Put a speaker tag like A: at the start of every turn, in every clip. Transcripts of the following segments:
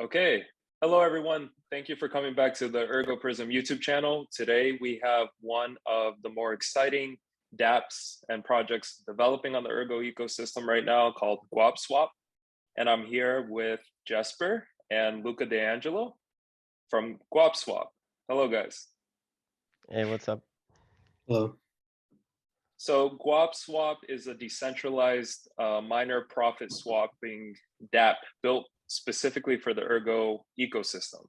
A: Okay. Hello, everyone. Thank you for coming back to the Ergo Prism YouTube channel. Today, we have one of the more exciting dApps and projects developing on the Ergo ecosystem right now called GUAP WAP. And I'm here with Jesper and Luca D'Angelo from GUAP WAP. Hello, guys.
B: Hey, what's up?
C: Hello.
A: So GUAP WAP is a decentralized minor profit swapping dApp built specifically for the Ergo ecosystem.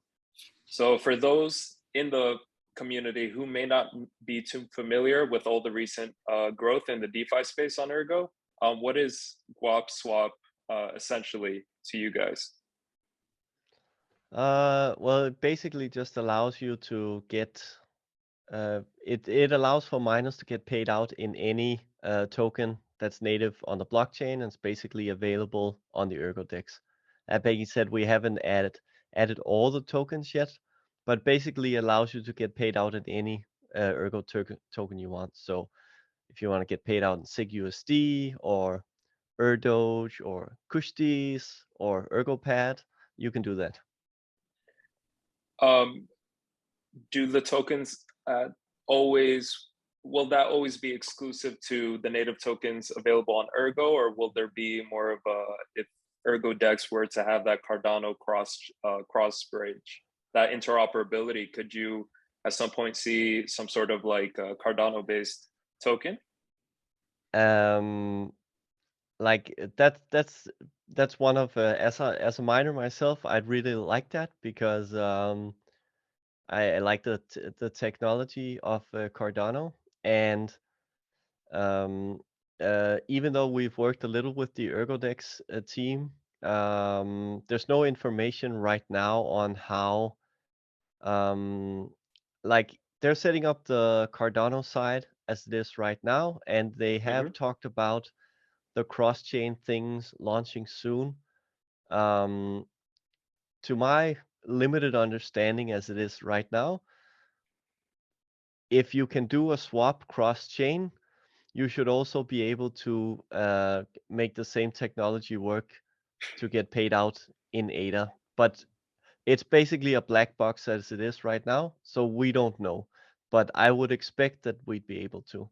A: So for those in the community who may not be too familiar with all the recent growth in the DeFi space on Ergo, what is GUAP WAP essentially to you guys?
B: Well, it basically just allows you to get it allows for miners to get paid out in any token that's native on the blockchain and it's basically available on the Ergo DEX. As Becky said, we haven't added all the tokens yet, but basically allows you to get paid out in any Ergo token you want. So if you want to get paid out in SIG or Erdoge or Kushtis or ErgoPad, you can do that.
A: Do the tokens will that always be exclusive to the native tokens available on Ergo, or will there be more of a, if Ergo Dex were to have that Cardano cross bridge, that interoperability, could you at some point see some sort of like a Cardano based token?
B: Like that's one of as a miner myself, I'd really like that because I like the technology of Cardano, and um, even though we've worked a little with the ErgoDex team, there's no information right now on how like they're setting up the Cardano side as it is right now, and they have talked about the cross-chain things launching soon. To my limited understanding as it is right now, if you can do a swap cross-chain, you should also be able to make the same technology work to get paid out in ADA. But it's basically a black box as it is right now, so we don't know. But I would expect that we'd be able to.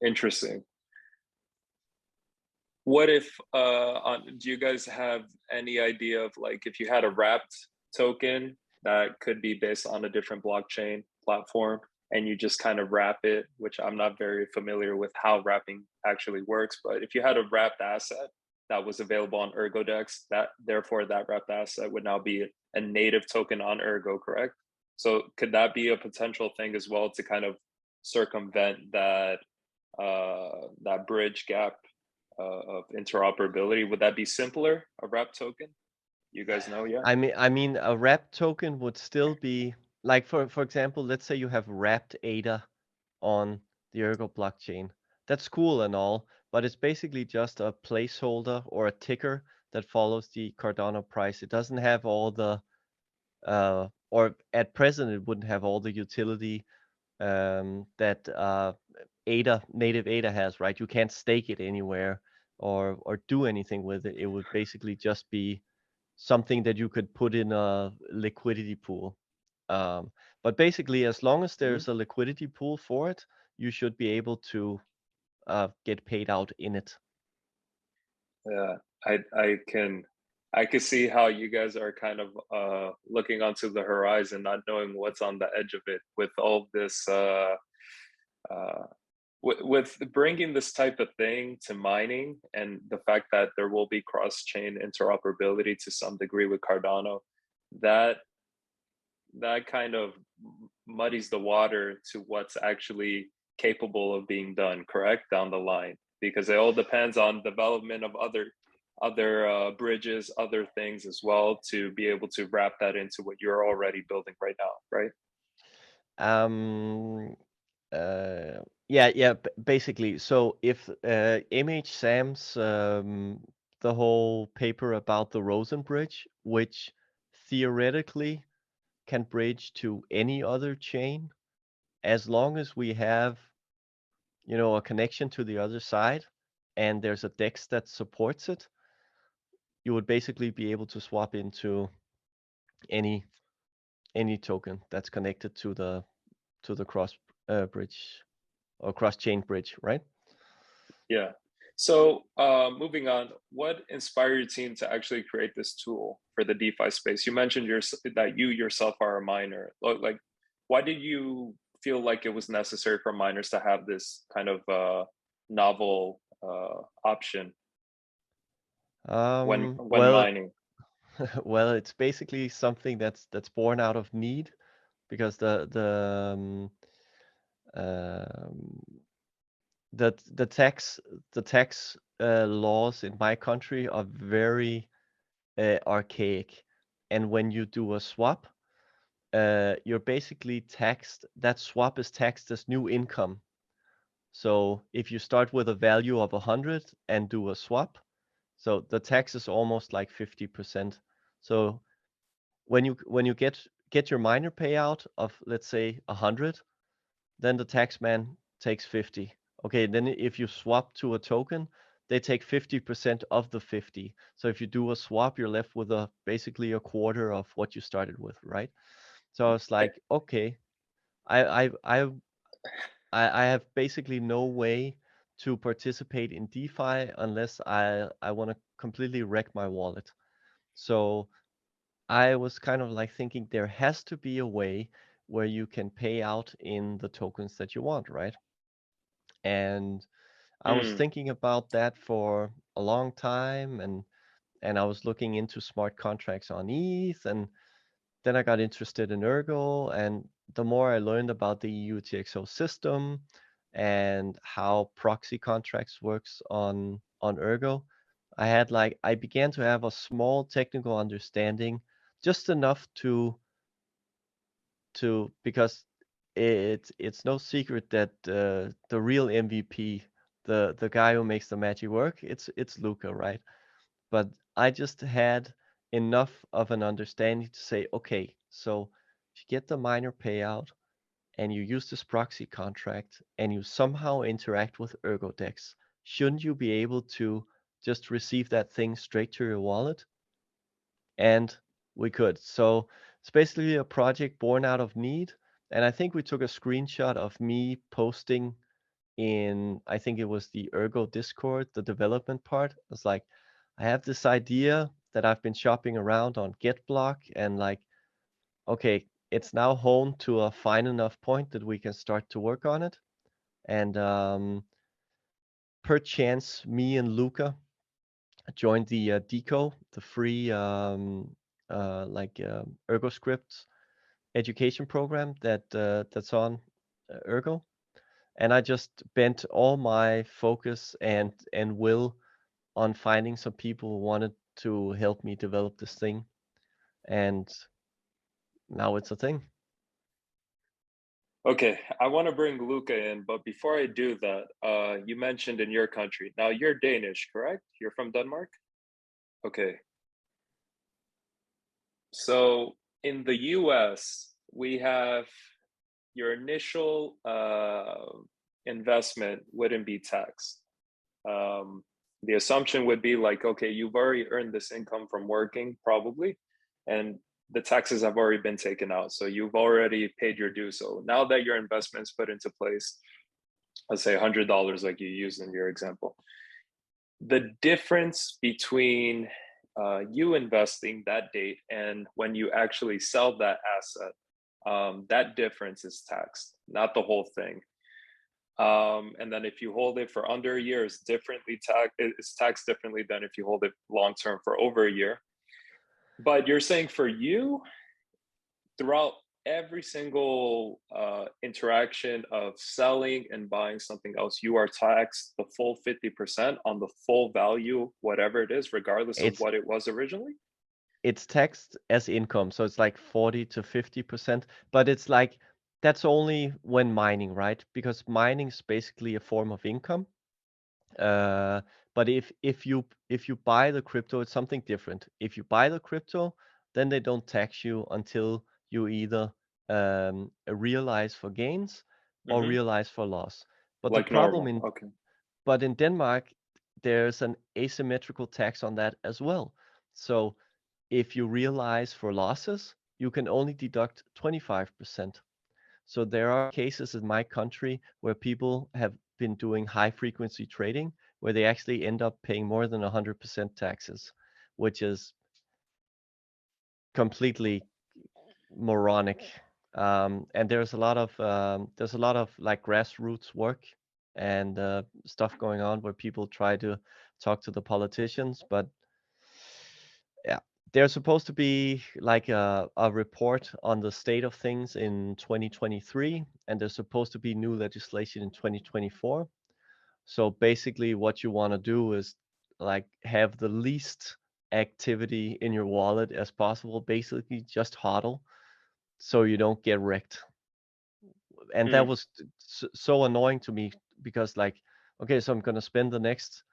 A: Interesting. What if do you guys have any idea of, like, if you had a wrapped token that could be based on a different blockchain platform and you just kind of wrap it, which I'm not very familiar with how wrapping actually works, but if you had a wrapped asset that was available on ErgoDex, that therefore that wrapped asset would now be a native token on Ergo, correct? So could that be a potential thing as well to kind of circumvent that that bridge gap of interoperability? Would that be simpler, a wrap token? You guys know yet?
B: I mean, a wrapped token would still be like, for example, let's say you have wrapped ADA on the Ergo blockchain. That's cool and all, but it's basically just a placeholder or a ticker that follows the Cardano price. It doesn't have all the or at present it wouldn't have all the utility that native ADA has, right? You can't stake it anywhere or do anything with it. It would basically just be something that you could put in a liquidity pool. But basically, as long as there's a liquidity pool for it, you should be able to get paid out in it.
A: Yeah, I can see how you guys are kind of looking onto the horizon, not knowing what's on the edge of it with all this with bringing this type of thing to mining, and the fact that there will be cross-chain interoperability to some degree with Cardano, that that kind of muddies the water to what's actually capable of being done, correct, down the line, because it all depends on development of other bridges, other things as well, to be able to wrap that into what you're already building right now, right?
B: Yeah, basically. So if MH Sam's the whole paper about the Rosen Bridge, which theoretically can bridge to any other chain, as long as we have, a connection to the other side, and there's a DEX that supports it, you would basically be able to swap into any token that's connected to the cross bridge or cross chain bridge, right?
A: Yeah. So moving on, what inspired your team to actually create this tool for the DeFi space? You mentioned that you yourself are a miner. Like, why did you feel like it was necessary for miners to have this kind of novel option when
B: Well,
A: mining?
B: well, it's basically something that's born out of need, because um, the tax laws in my country are very archaic, and when you do a swap, you're basically taxed. That swap is taxed as new income. So if you start with a value of 100 and do a swap, so the tax is almost like 50%. So when you get your miner payout of, let's say, 100, then the tax man takes 50. Okay, then if you swap to a token, they take 50% of the 50. So if you do a swap, you're left with basically a quarter of what you started with, right? So I was like, okay, I I I I have basically no way to participate in DeFi unless I want to completely wreck my wallet. So I was kind of like thinking there has to be a way where you can pay out in the tokens that you want, right? And I was
A: Mm,
B: thinking about that for a long time, and I was looking into smart contracts on ETH, and then I got interested in Ergo, and the more I learned about the UTXO system and how proxy contracts works on Ergo, I began to have a small technical understanding, just enough because it's no secret that the real MVP, the guy who makes the magic work, it's Luca, right? But I just had enough of an understanding to say, okay, so if you get the minor payout and you use this proxy contract and you somehow interact with ErgoDex, shouldn't you be able to just receive that thing straight to your wallet? And we could. So it's basically a project born out of need. And I think we took a screenshot of me posting in, I think it was the Ergo Discord, the development part. It's like, I have this idea that I've been shopping around on GetBlock, and like, okay, it's now honed to a fine enough point that we can start to work on it. And per chance, me and Luca joined the DeCo, the free ErgoScript education program that's on Ergo. And I just bent all my focus and will on finding some people who wanted to help me develop this thing, and now it's a thing.
A: okay, I want to bring Luca in, but before I do that, you mentioned in your country. Now you're Danish, correct? You're from Denmark? Okay. So in the US, we have your initial investment wouldn't be taxed. The assumption would be like, okay, you've already earned this income from working, probably, and the taxes have already been taken out. So you've already paid your due. So now that your investment's put into place, let's say $100, like you used in your example, the difference between you investing that date and when you actually sell that asset, that difference is taxed, not the whole thing. And then if you hold it for under a year, it's taxed differently than if you hold it long term for over a year. But you're saying for you, throughout every single interaction of selling and buying something else, you are taxed the full 50% on the full value, whatever it is, regardless of
B: It's
A: what it was originally?
B: it's taxed as income, so it's like 40 to 50%, but it's like that's only when mining, right? Because mining is basically a form of income. But if you buy the crypto, it's something different. If you buy the crypto, then they don't tax you until you either realize for gains or
A: Mm-hmm.
B: realize for loss. But the
A: Like
B: problem
A: normal.
B: in
A: Okay.
B: but in Denmark, there's an asymmetrical tax on that as well. So if you realize for losses, you can only deduct 25%. So there are cases in my country where people have been doing high frequency trading where they actually end up paying more than 100% taxes, which is completely moronic. And there's a lot of like grassroots work and stuff going on where people try to talk to the politicians, but yeah, there's supposed to be like a report on the state of things in 2023, and there's supposed to be new legislation in 2024. So basically, what you want to do is like have the least activity in your wallet as possible. Basically, just hodl so you don't get wrecked. And that was so annoying to me because, like, okay, so I'm gonna spend the next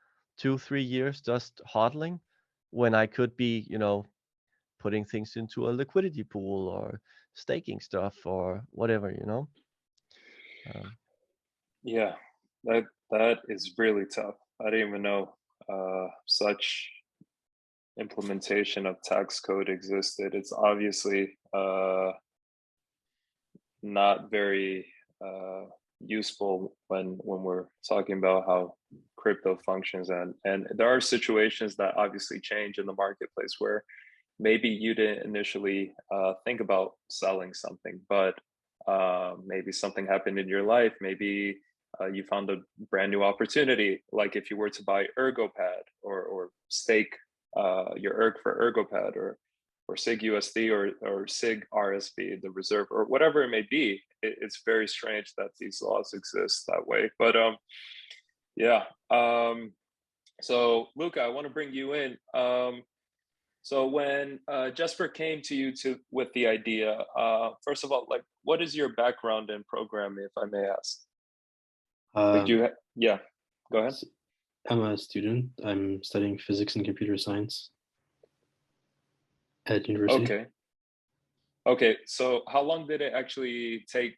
B: 2-3 years just hodling when I could be, putting things into a liquidity pool or staking stuff or whatever,
A: Yeah, that is really tough. I didn't even know such implementation of tax code existed. It's obviously not very useful when we're talking about how crypto functions, and there are situations that obviously change in the marketplace where maybe you didn't initially think about selling something, but maybe something happened in your life. Maybe you found a brand new opportunity, like if you were to buy ErgoPad or stake your ERG for ErgoPad or SIG USD or SIG RSV, the reserve, or whatever it may be. It's very strange that these laws exist that way. But yeah. So Luca, I want to bring you in. So when Jesper came to you with the idea, first of all, like, what is your background in programming, if I may ask? Like, yeah, go ahead.
C: I'm a student. I'm studying physics and computer science at university.
A: Okay. So how long did it actually take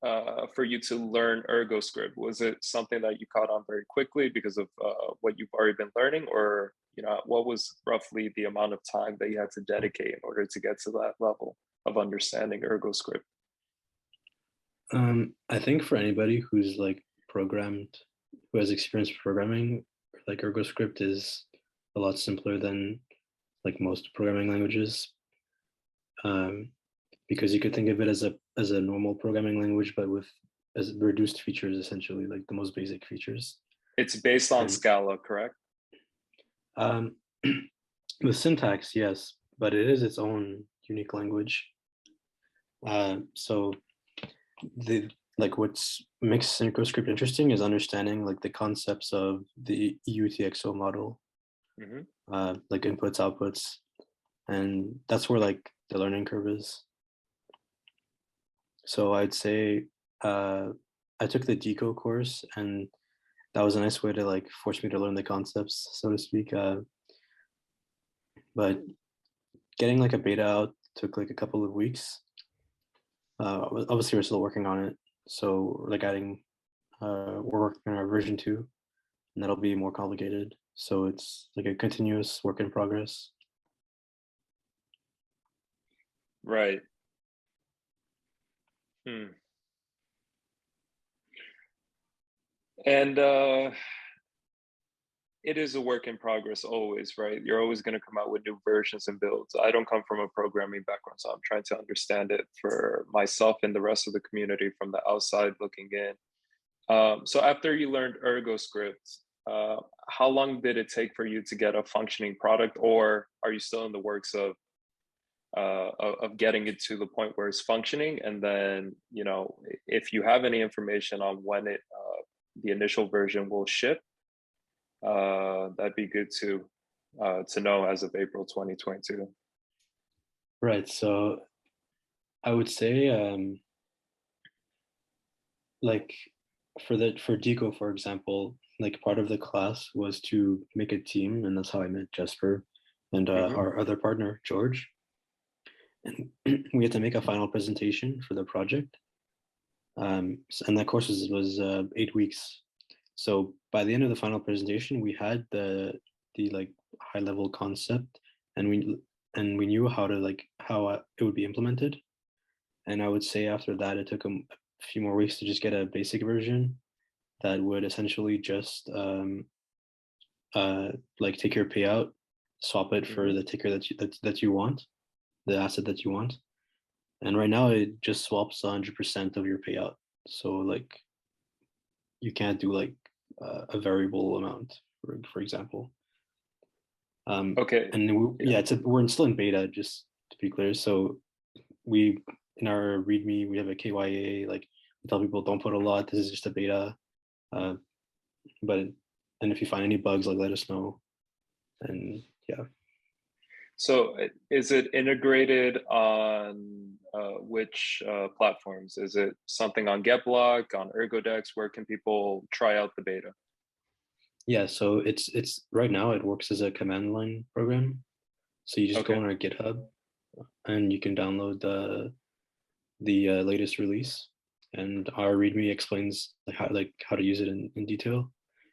A: for you to learn ErgoScript? Was it something that you caught on very quickly because of what you've already been learning, or what was roughly the amount of time that you had to dedicate in order to get to that level of understanding ErgoScript?
C: I think for anybody who's like programmed, who has experience programming, like ErgoScript is a lot simpler than like most programming languages, because you could think of it as a normal programming language, but as reduced features, essentially, like the most basic features.
A: It's based on Scala, correct?
C: The syntax, yes, but it is its own unique language. So what makes ErgoScript interesting is understanding like the concepts of the UTXO model, like inputs, outputs, and that's where like the learning curve is. So I'd say I took the DeCo course, and that was a nice way to like force me to learn the concepts, so to speak. But getting like a beta out took like a couple of weeks. Obviously, we're still working on it. So like we're working on our version 2, and that'll be more complicated. So it's like a continuous work in progress.
A: Right. And it is a work in progress always, right? You're always going to come out with new versions and builds. I don't come from a programming background, so I'm trying to understand it for myself and the rest of the community from the outside looking in. So after you learned ErgoScript, how long did it take for you to get a functioning product, or are you still in the works of getting it to the point where it's functioning? And then, if you have any information on when the initial version will ship, that'd be good to know as of April 2022.
C: Right. So I would say like for DeCo, for example, like part of the class was to make a team, and that's how I met Jesper and our other partner, George. And we had to make a final presentation for the project. And that course was 8 weeks. So by the end of the final presentation, we had the like high level concept and we knew how to how it would be implemented. And I would say after that, it took a few more weeks to just get a basic version that would essentially just take your payout, swap it for the ticker that you want, the asset that you want. And right now it just swaps 100% of your payout. So like you can't do like a variable amount, for example.
A: Okay.
C: And we're still in beta, just to be clear. So we, in our README, we have a KYA, like we tell people don't put a lot, this is just a beta. And if you find any bugs, like let us know. And yeah.
A: So is it integrated on which platforms? Is it something on GetBlock, on ErgoDex? Where can people try out the beta?
C: Yeah, so it's right now it works as a command line program. So you just go on our GitHub and you can download the latest release, and our README explains how to use it in detail.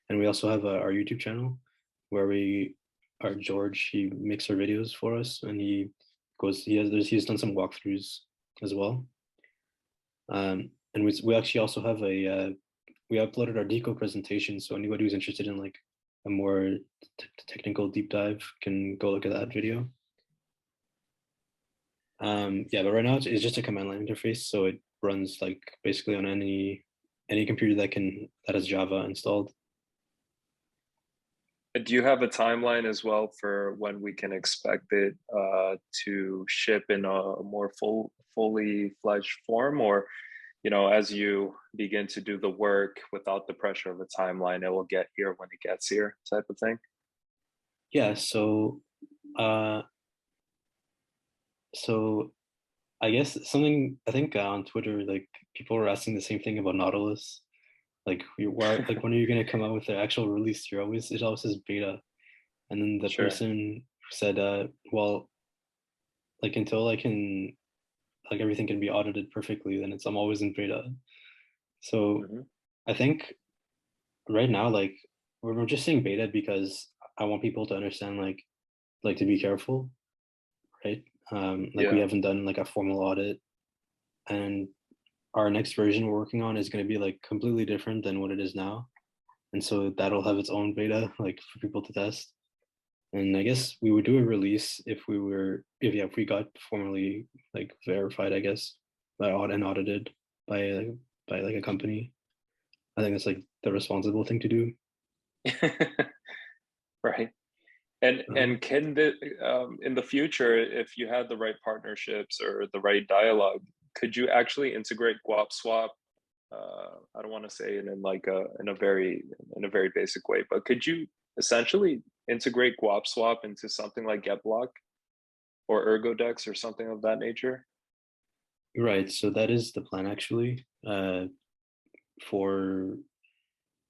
C: And we also have our YouTube channel where George, he makes our videos for us, and he's done some walkthroughs as well. And we actually also have we uploaded our DeCo presentation, so anybody who's interested in like a more technical deep dive can go look at that video. Yeah, but right now it's just a command line interface, so it runs like basically on any computer that has Java installed.
A: Do you have a timeline as well for when we can expect it to ship in a more fully fledged form, or as you begin to do the work without the pressure of a timeline, it will get here when it gets here, type of thing?
C: Yeah. So I guess I think on Twitter, like people were asking the same thing about Nautilus. Like, when are you going to come out with the actual release? It always says beta. And then the person said, well, like until I can, like everything can be audited perfectly, then I'm always in beta. So I think right now, like we're just saying beta because I want people to understand, like to be careful, right? We haven't done like a formal audit, and our next version we're working on is going to be like completely different than what it is now. And so that'll have its own beta, like for people to test. And I guess we would do a release if we got formally like verified, I guess, and audited by like a company. I think that's like the responsible thing to do.
A: Right. And can in the future, if you had the right partnerships or the right dialogue, could you actually integrate GUAP WAP? I don't want to say it in a very basic way, but could you essentially integrate GUAP WAP into something like GetBlock or ErgoDex or something of that nature?
C: Right. So that is the plan actually. For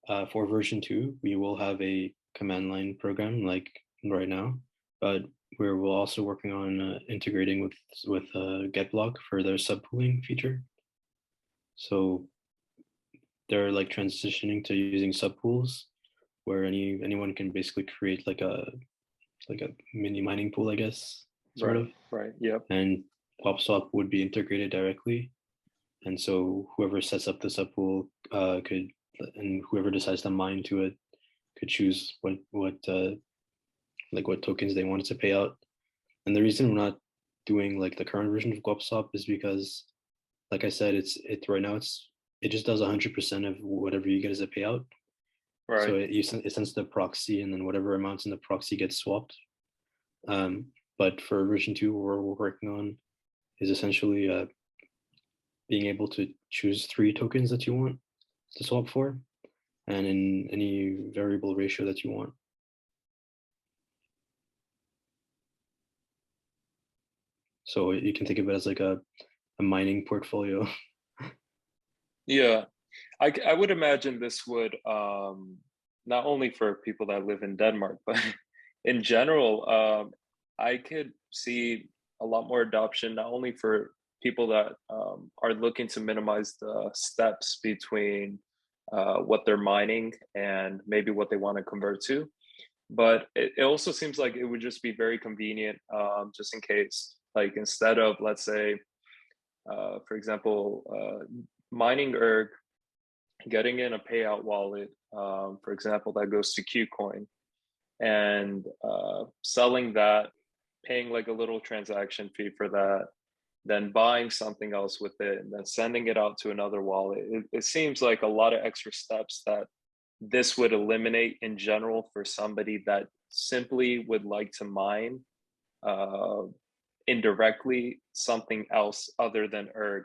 C: version 2, we will have a command line program like right now, but we're also working on integrating with GetBlock for their subpooling feature. So they're like transitioning to using subpools, where anyone can basically create like a mini mining pool, I guess, sort of.
A: Right. Yep.
C: And GUAP WAP would be integrated directly, and so whoever sets up the subpool could, and whoever decides to mine to it, could choose what tokens they wanted to pay out. And the reason we're not doing like the current version of GUAP WAP is because, like I said, right now it just does 100% of whatever you get as a payout. Right. So it sends the proxy, and then whatever amounts in the proxy gets swapped. But for version 2, what we're working on is essentially being able to choose 3 tokens that you want to swap for, and in any variable ratio that you want. So you can think of it as like a mining portfolio.
A: Yeah, I would imagine this would, not only for people that live in Denmark, but in general, I could see a lot more adoption, not only for people that are looking to minimize the steps between what they're mining and maybe what they want to convert to, but it also seems like it would just be very convenient, just in case, like instead of, let's say, for example, mining Erg, getting in a payout wallet, for example, that goes to Qcoin, and selling that, paying like a little transaction fee for that, then buying something else with it, and then sending it out to another wallet. It seems like a lot of extra steps that this would eliminate in general for somebody that simply would like to mine indirectly something else other than Erg,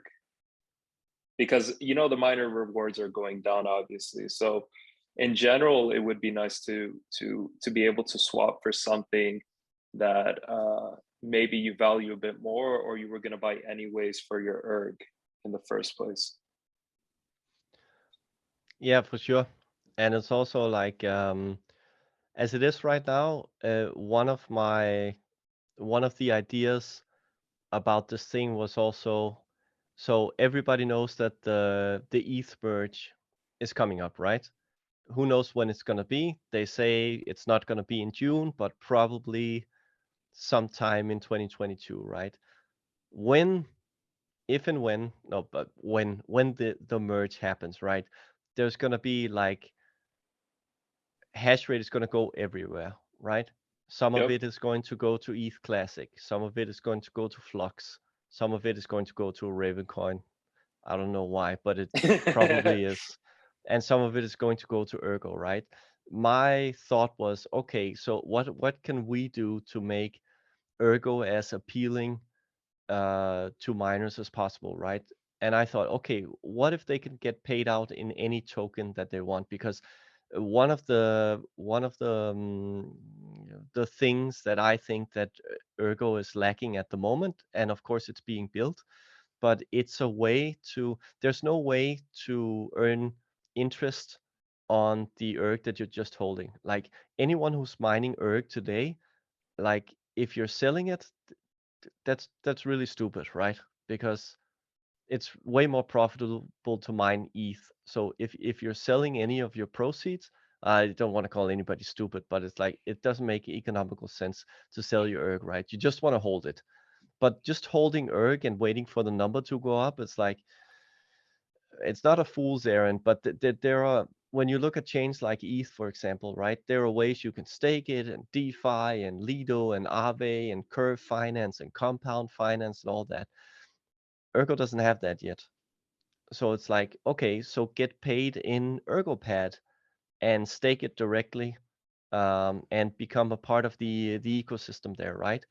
A: because the miner rewards are going down, obviously. So in general, it would be nice to be able to swap for something that maybe you value a bit more, or you were going to buy anyways for your Erg in the first place.
B: Yeah, for sure. And it's also like, as it is right now, one of the ideas about this thing was also, so everybody knows that the ETH merge is coming up, right? Who knows when it's gonna be? They say it's not gonna be in June, but probably sometime in 2022, right? When, if and when, no, but when the merge happens, right? There's gonna be like, hash rate is gonna go everywhere, right? Some of
A: Yep.
B: it is going to go to ETH Classic, some of it is going to go to Flux, some of it is going to go to Ravencoin. I don't know why, but it probably is. And some of it is going to go to Ergo, right? My thought was, okay, so what can we do to make Ergo as appealing to miners as possible, right? And I thought, okay, what if they can get paid out in any token that they want? Because one of the things that I think that Ergo is lacking at the moment, and of course it's being built, but it's a way to, there's no way to earn interest on the ERG that you're just holding. Like anyone who's mining ERG today, like if you're selling it, that's really stupid, right? Because it's way more profitable to mine ETH. So if you're selling any of your proceeds, I don't want to call anybody stupid, but it's like it doesn't make economical sense to sell your ERG, right? You just want to hold it. But just holding ERG and waiting for the number to go up, it's like, it's not a fool's errand, but there are, when you look at chains like ETH, for example, right, there are ways you can stake it, and DeFi and Lido and Aave and Curve Finance and Compound Finance and all that. Ergo doesn't have that yet. So it's like, okay, so get paid in ErgoPad and stake it directly, and become a part of the ecosystem there, right?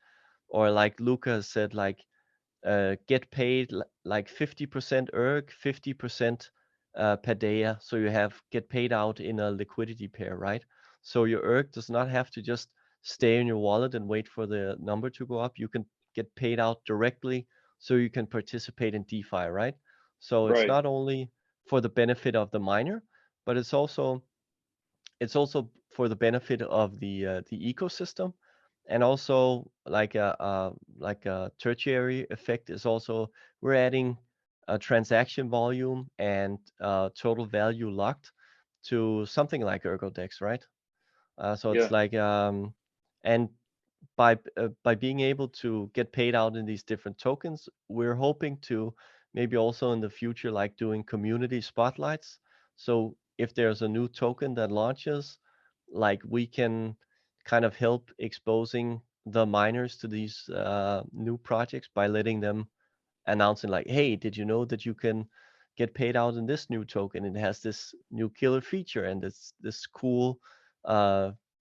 B: Or like Luca said, like, get paid like 50% ERG, 50% Padea, so you get paid out in a liquidity pair, right? So your ERG does not have to just stay in your wallet and wait for the number to go up. You can get paid out directly, so you can participate in DeFi, right? So it's
A: Right.
B: not only for the benefit of the miner, but it's also for the benefit of the ecosystem. And also like a tertiary effect is also, we're adding a transaction volume and total value locked to something like ErgoDex, right? So it's
A: Yeah.
B: like, and by being able to get paid out in these different tokens, we're hoping to maybe also in the future, like doing community spotlights. So if there's a new token that launches, like we can kind of help exposing the miners to these new projects by letting them announcing like, hey, did you know that you can get paid out in this new token? It has this new killer feature and this cool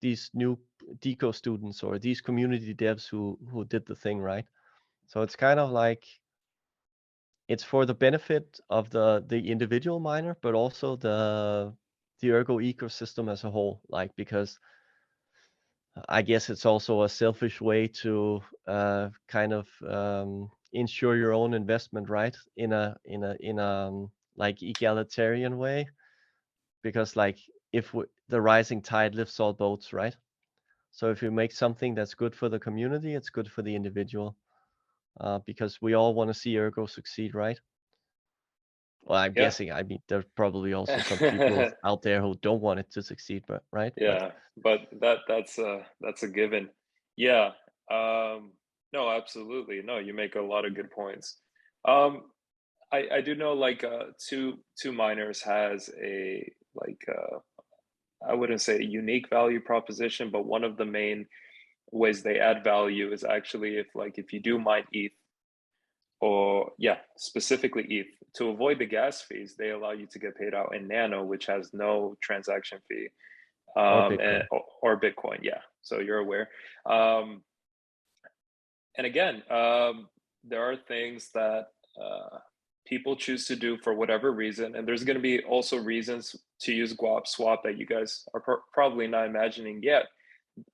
B: these new DeCo students or these community devs who did the thing, right? So it's kind of like, it's for the benefit of the individual miner, but also the Ergo ecosystem as a whole, like, because I guess it's also a selfish way to kind of ensure your own investment, right? In a like egalitarian way, because like if the rising tide lifts all boats, right? So if you make something that's good for the community, it's good for the individual, because we all want to see Ergo succeed, right? Well, I'm
A: Yeah.
B: guessing. I mean, there's probably also some people out there who don't want it to succeed, but right?
A: Yeah, but that's a given. Yeah. No, absolutely. No, you make a lot of good points. Um, I do know like two miners has a like I wouldn't say a unique value proposition, but one of the main ways they add value is actually if you do mine ETH, or yeah, specifically ETH, to avoid the gas fees, they allow you to get paid out in Nano, which has no transaction fee,
B: Or
A: and
B: Bitcoin.
A: or Bitcoin. Yeah, so you're aware. Um, and again, there are things that people choose to do for whatever reason, and there's going to be also reasons to use GUAP swap that you guys are probably not imagining yet.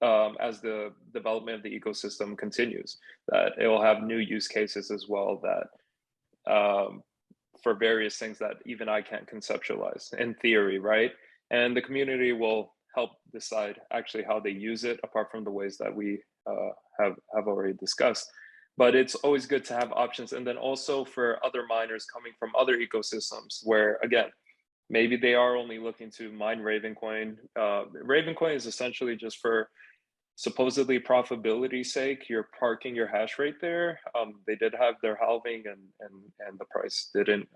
A: As the development of the ecosystem continues, that it will have new use cases as well, that for various things that even I can't conceptualize in theory, right? And the community will help decide actually how they use it, apart from the ways that we have already discussed. But it's always good to have options. And then also for other miners coming from other ecosystems where, again, maybe they are only looking to mine Ravencoin. Ravencoin is essentially just for supposedly profitability sake, you're parking your hash rate there. They did have their halving, and the price didn't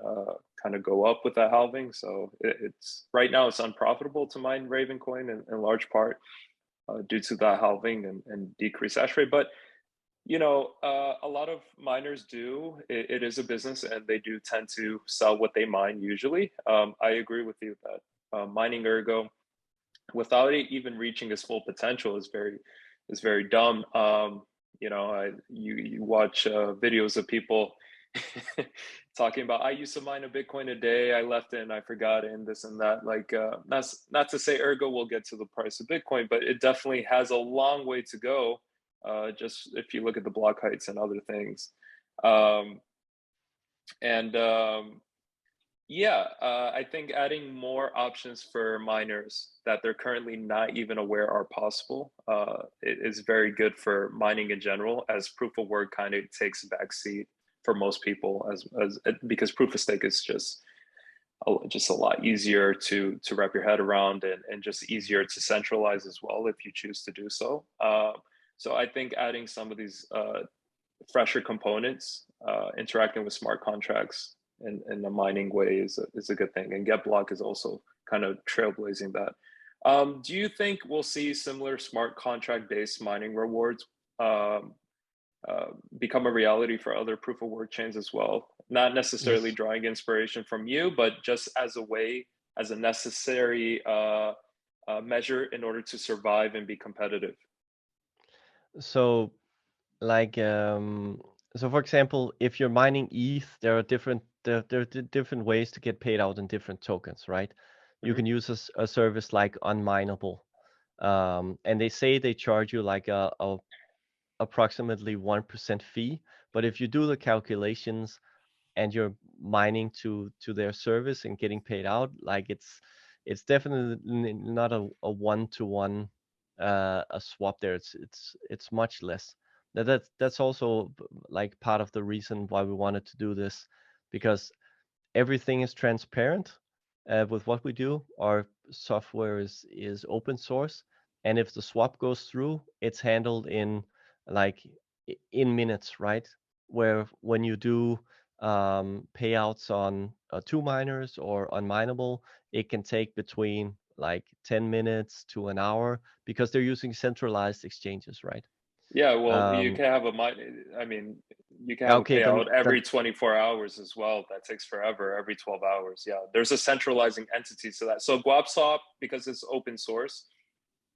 A: kind of go up with that halving. So it's right now it's unprofitable to mine Ravencoin in large part due to that halving and decreased hash rate. But a lot of miners do. It is a business, and they do tend to sell what they mine usually. I agree with you that mining Ergo without it even reaching its full potential is very dumb. You watch videos of people talking about, I used to mine a Bitcoin a day, I left it and I forgot it, and this and that. Like that's not to say Ergo will get to the price of Bitcoin, but it definitely has a long way to go. Just if you look at the block heights and other things. And Yeah, I think adding more options for miners that they're currently not even aware are possible is very good for mining in general, as proof of work kind of takes a backseat for most people, as because proof of stake is just a lot easier to wrap your head around, and just easier to centralize as well if you choose to do so. So I think adding some of these fresher components, interacting with smart contracts in a mining way is a good thing. And GetBlock is also kind of trailblazing that. Do you think we'll see similar smart contract-based mining rewards become a reality for other proof of work chains as well? Not necessarily
B: Yes.
A: drawing inspiration from you, but just as a way, as a necessary measure in order to survive and be competitive.
B: So like so for example, if you're mining ETH, there are different ways to get paid out in different tokens, right? You can use a service like Unminable, and they say they charge you like a approximately 1% fee, but if you do the calculations and you're mining to their service and getting paid out, like it's definitely not a one-to-one a swap there. It's much less. That's also like part of the reason why we wanted to do this, because everything is transparent with what we do. Our software is open source, and if the swap goes through, it's handled in like in minutes, right? Where when you do payouts on two miners or on Mineable, it can take between like 10 minutes to an hour because they're using centralized exchanges, right?
A: Yeah, well, you
B: Um,
A: can have I mean, you can have a
B: okay,
A: payout
B: then
A: every 24 hours as well. That takes forever, every 12 hours. Yeah, there's a centralizing entity to that. So GuapSwap, because it's open source,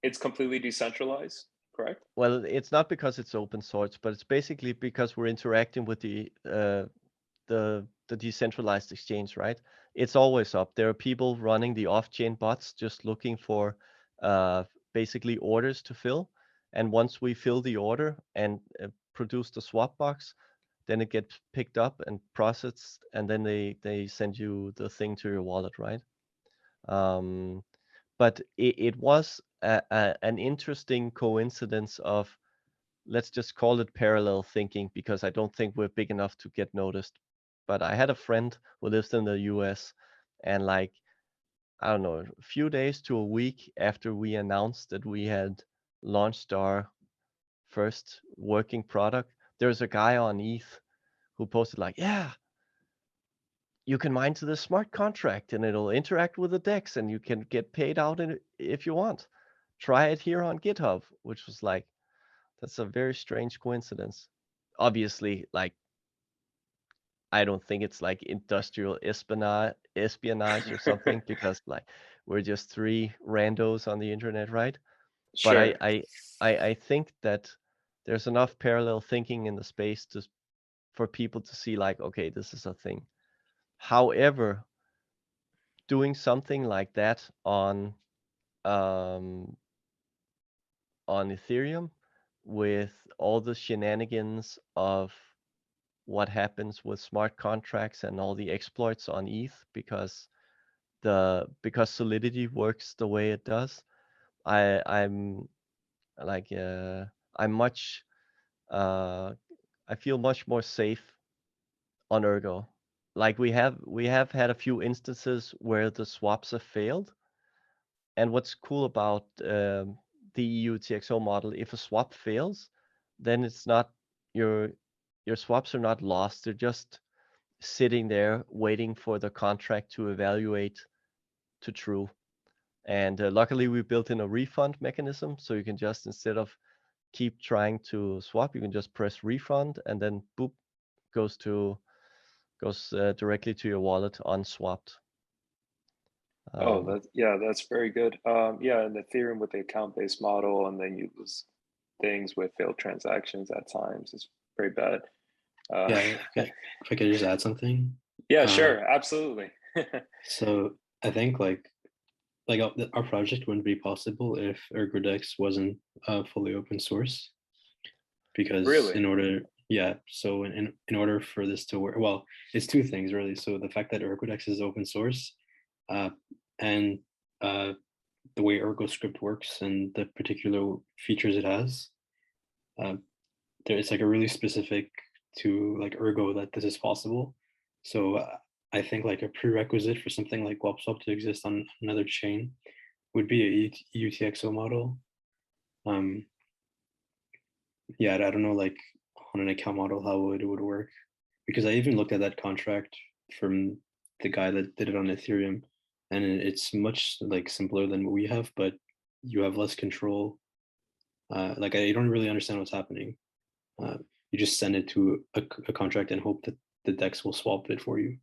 A: it's completely decentralized, correct?
B: well, it's not because it's open source, but it's basically because we're interacting with the decentralized exchange, right? It's always up. There are people running the off-chain bots just looking for uh, basically orders to fill. And once we fill the order and produce the swap box, then it gets picked up and processed, and then they send you the thing to your wallet, right? Um, but it was an interesting coincidence of, let's just call it parallel thinking, because I don't think we're big enough to get noticed. but I had a friend who lives in the US, and like, I don't know, a few days to a week after we announced that we had launched our first working product, there's a guy on ETH who posted like, yeah, you can mine to the smart contract and it'll interact with the DEX and you can get paid out if you want. Try it here on GitHub, which was like, that's a very strange coincidence. Obviously, like, I don't think it's like industrial espionage or something because like we're just three randos on the internet, right? But
A: Sure.
B: I think that there's enough parallel thinking in the space for people to see like, okay, this is a thing. However, doing something like that on Ethereum with all the shenanigans of what happens with smart contracts and all the exploits on ETH because Solidity works the way it does, I'm like I'm much I feel much more safe on Ergo. Like we have had a few instances where the swaps have failed, and what's cool about the EU TXO model, if a swap fails, then it's not your swaps are not lost. They're just sitting there waiting for the contract to evaluate to true. And luckily we built in a refund mechanism, so you can just, instead of keep trying to swap, you can just press refund and then boop, goes directly to your wallet unswapped.
A: That's very good. Yeah, and Ethereum with the account-based model, and then you lose things with failed transactions at times. It's very bad.
C: Yeah, if I could just add something.
A: Yeah, sure, absolutely.
C: So I think like our project wouldn't be possible if ErgoDex wasn't fully open source. Because
A: really?
C: so in order for this to work, well, it's two things really. So the fact that ErgoDex is open source, and the way ErgoScript works and the particular features it has, it's like a really specific to like Ergo that this is possible. So I think like a prerequisite for something like GUAP WAP to exist on another chain would be a UTXO model. Yeah, I don't know, like on an account model how it would work, because I even looked at that contract from the guy that did it on Ethereum, and it's much like simpler than what we have, but you have less control. Like I don't really understand what's happening. You just send it to a contract and hope that the DEX will swap it for you.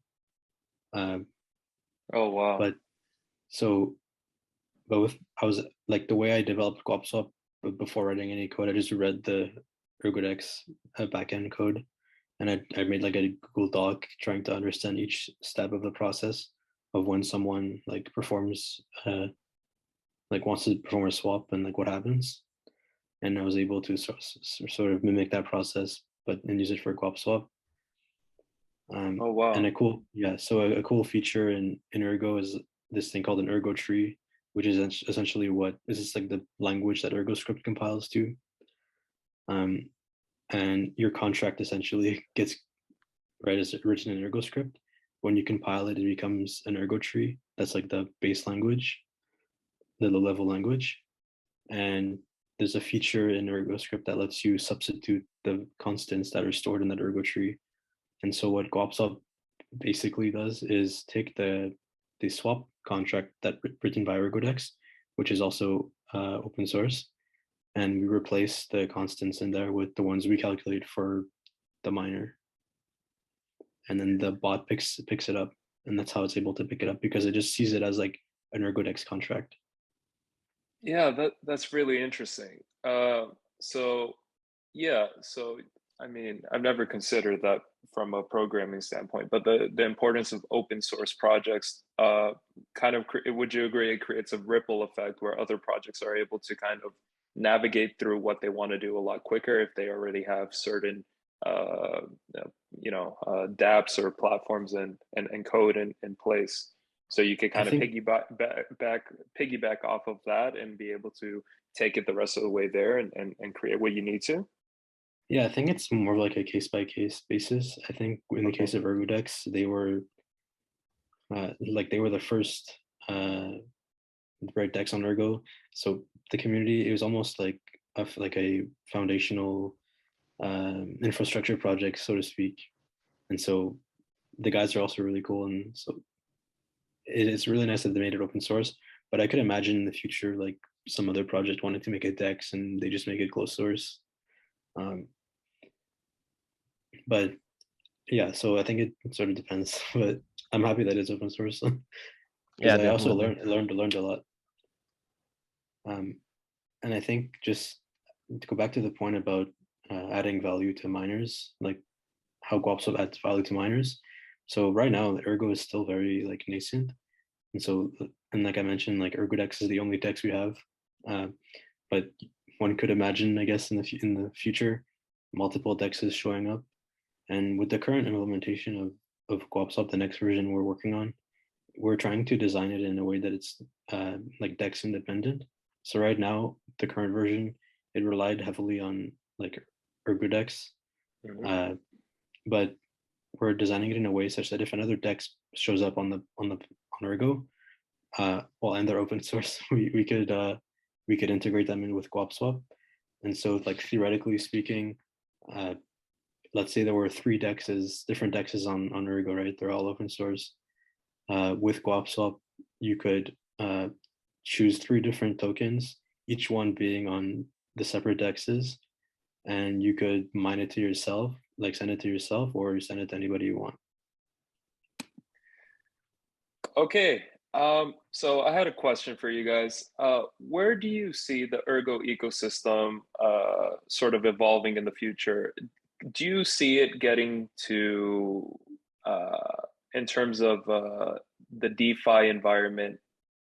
A: Oh wow!
C: But I was like, the way I developed GUAP swap before writing any code, I just read the ErgoDex backend code, and I made like a Google Doc trying to understand each step of the process of when someone like performs like wants to perform a swap and like what happens, and I was able to sort of mimic that process and use it for GUAP swap.
A: Oh wow!
C: And a cool feature in Ergo is this thing called an Ergo tree, which is essentially this is like the language that ErgoScript compiles to. And your contract essentially gets as written in ErgoScript. When you compile it, it becomes an Ergo tree. That's like the base language, the low-level language. And there's a feature in ErgoScript that lets you substitute the constants that are stored in that Ergo tree. And so what GUAP WAP basically does is take the swap contract that written by ErgoDex, which is also open source, and we replace the constants in there with the ones we calculate for the miner. And then the bot picks it up, and that's how it's able to pick it up, because it just sees it as like an ErgoDex contract.
A: Yeah, that's really interesting. So I mean, I've never considered that from a programming standpoint, but the importance of open source projects kind of, would you agree, it creates a ripple effect where other projects are able to kind of navigate through what they want to do a lot quicker if they already have certain dApps or platforms and code in place. So you could kind of piggyback off of that and be able to take it the rest of the way there and create what you need to.
C: Yeah, I think it's more like a case by case basis. I think in the
A: Okay.
C: case of ErgoDex, they were they were the first write decks on Ergo. So the community, it was almost like a foundational infrastructure project, so to speak. And so the guys are also really cool, and so it's really nice that they made it open source. But I could imagine in the future, like some other project wanted to make a dex and they just make it closed source. But yeah, so I think it sort of depends. But I'm happy that it's open source because
B: Yeah,
C: I also
B: definitely.
C: learned a lot. And I think just to go back to the point about adding value to miners, like how GUAP adds value to miners. So right now, Ergo is still very like nascent, and so and like I mentioned, like ErgoDex is the only dex we have, but one could imagine, I guess, in the future, multiple dexes showing up, and with the current implementation of GUAP, the next version we're working on, we're trying to design it in a way that it's like dex independent. So right now, the current version, it relied heavily on like ErgoDex, but we're designing it in a way such that if another dex shows up on Ergo, well, and they're open source, we could integrate them in with GUAP swap. And so, like theoretically speaking, let's say there were different dexes on Ergo, right? They're all open source. With GUAP swap, you could choose 3 different tokens, each one being on the separate dexes, and you could mine it to yourself, like send it to yourself, or send it to anybody you want.
A: Okay. So I had a question for you guys. Where do you see the Ergo ecosystem sort of evolving in the future? Do you see it getting to, in terms of the DeFi environment,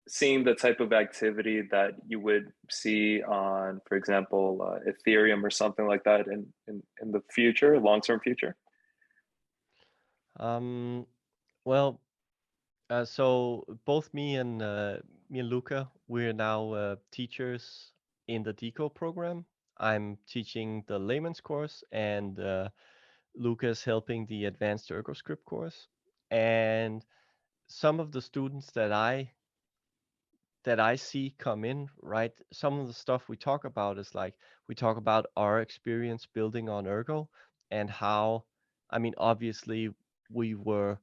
A: seeing the type of activity that you would see on, for example, Ethereum or something like that in the future, long-term future?
B: Well, so both me and Luca, we're now teachers in the DeCo program. I'm teaching the layman's course, and Luca's helping the advanced ErgoScript course. And some of the students that I see come in, right? Some of the stuff we talk about is like we talk about our experience building on Ergo and how, I mean, obviously we were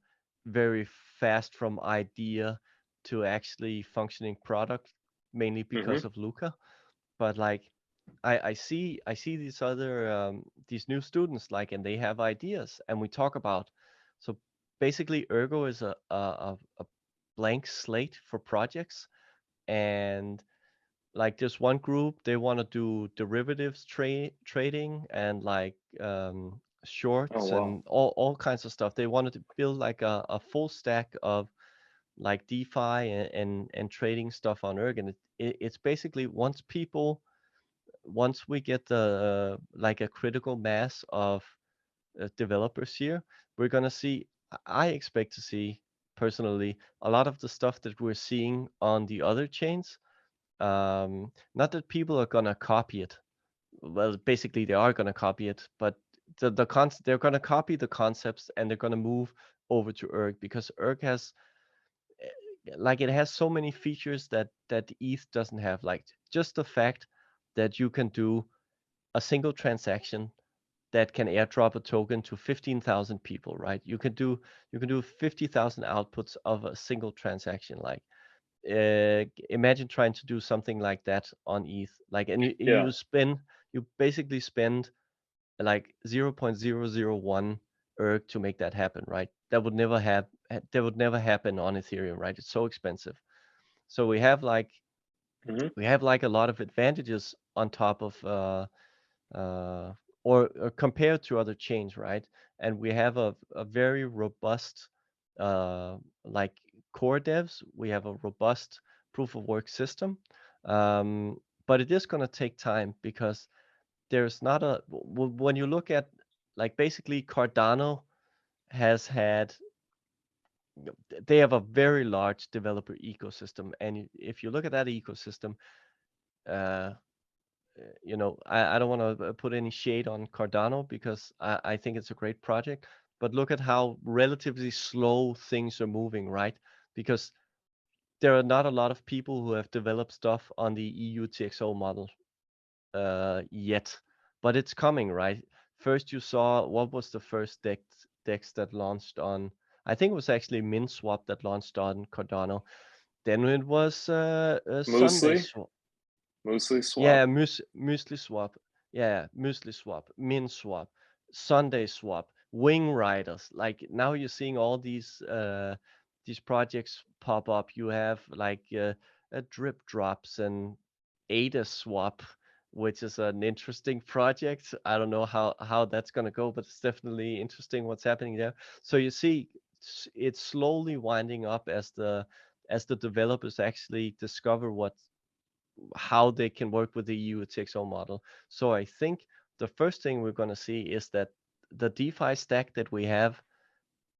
B: very fast from idea to actually functioning product, mainly because of Luca. But like I see these other these new students like, and they have ideas, and we talk about. So basically, Ergo is a blank slate for projects, and like there's one group, they want to do derivatives trading and like
A: Oh,
B: shorts
A: wow.
B: and all kinds of stuff. They wanted to build like a full stack of like DeFi and trading stuff on Erg. And it's basically once we get the like a critical mass of developers here, we're gonna see. I expect to see personally a lot of the stuff that we're seeing on the other chains. Not that people are gonna copy it. Well, basically they are gonna copy it, but they're gonna copy the concepts and they're gonna move over to Erg because Erg has like it has so many features that ETH doesn't have. Like just the fact that you can do a single transaction that can airdrop a token to 15,000 people, right? You can do 50,000 outputs of a single transaction. Like imagine trying to do something like that on ETH. Like, and
A: Yeah.
B: you basically spend like 0.001 ERG to make that happen, right? That would never happen on Ethereum, right? It's so expensive. So we have like a lot of advantages on top of uh, or compared to other chains, right? And we have a very robust like core devs. We have a robust proof of work system, but it is going to take time because there's not when you look at like basically Cardano has had they have a very large developer ecosystem, and if you look at that ecosystem, uh, you know, I don't want to put any shade on Cardano because I think it's a great project, but look at how relatively slow things are moving, right? Because there are not a lot of people who have developed stuff on the EU TXO model yet, but it's coming, right? First, you saw what was the first DEX that launched on? I think it was actually MinSwap that launched on Cardano. Then it was Sunday
A: Muesli,
B: Swap.
A: Muesli swap.
B: Yeah, Muesli Swap. Yeah, Muesli Swap, Min Swap, Sunday Swap, Wing Riders. Like now you're seeing all these projects pop up. You have like Drip Drops and Ada Swap, which is an interesting project. I don't know how that's gonna go, but it's definitely interesting what's happening there. So you see, it's slowly winding up as the developers actually discover how they can work with the EU TXO model. So I think the first thing we're going to see is that the DeFi stack that we have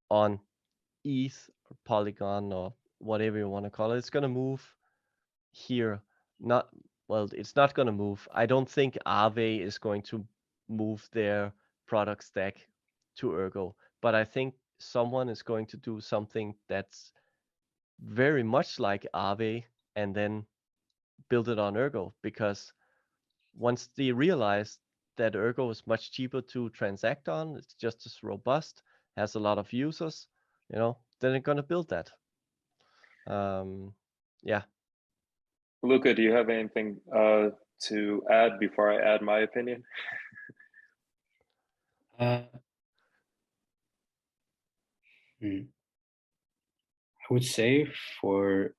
B: on ETH or Polygon or whatever you want to call it, it's going to move here. Not well, it's not going to move. I don't think Aave is going to move their product stack to Ergo, but I think someone is going to do something that's very much like Aave and then build it on Ergo, because once they realize that Ergo is much cheaper to transact on, it's just as robust, has a lot of users, you know, then they're gonna build that. Yeah.
A: Luca, do you have anything to add before I add my opinion?
C: I would say for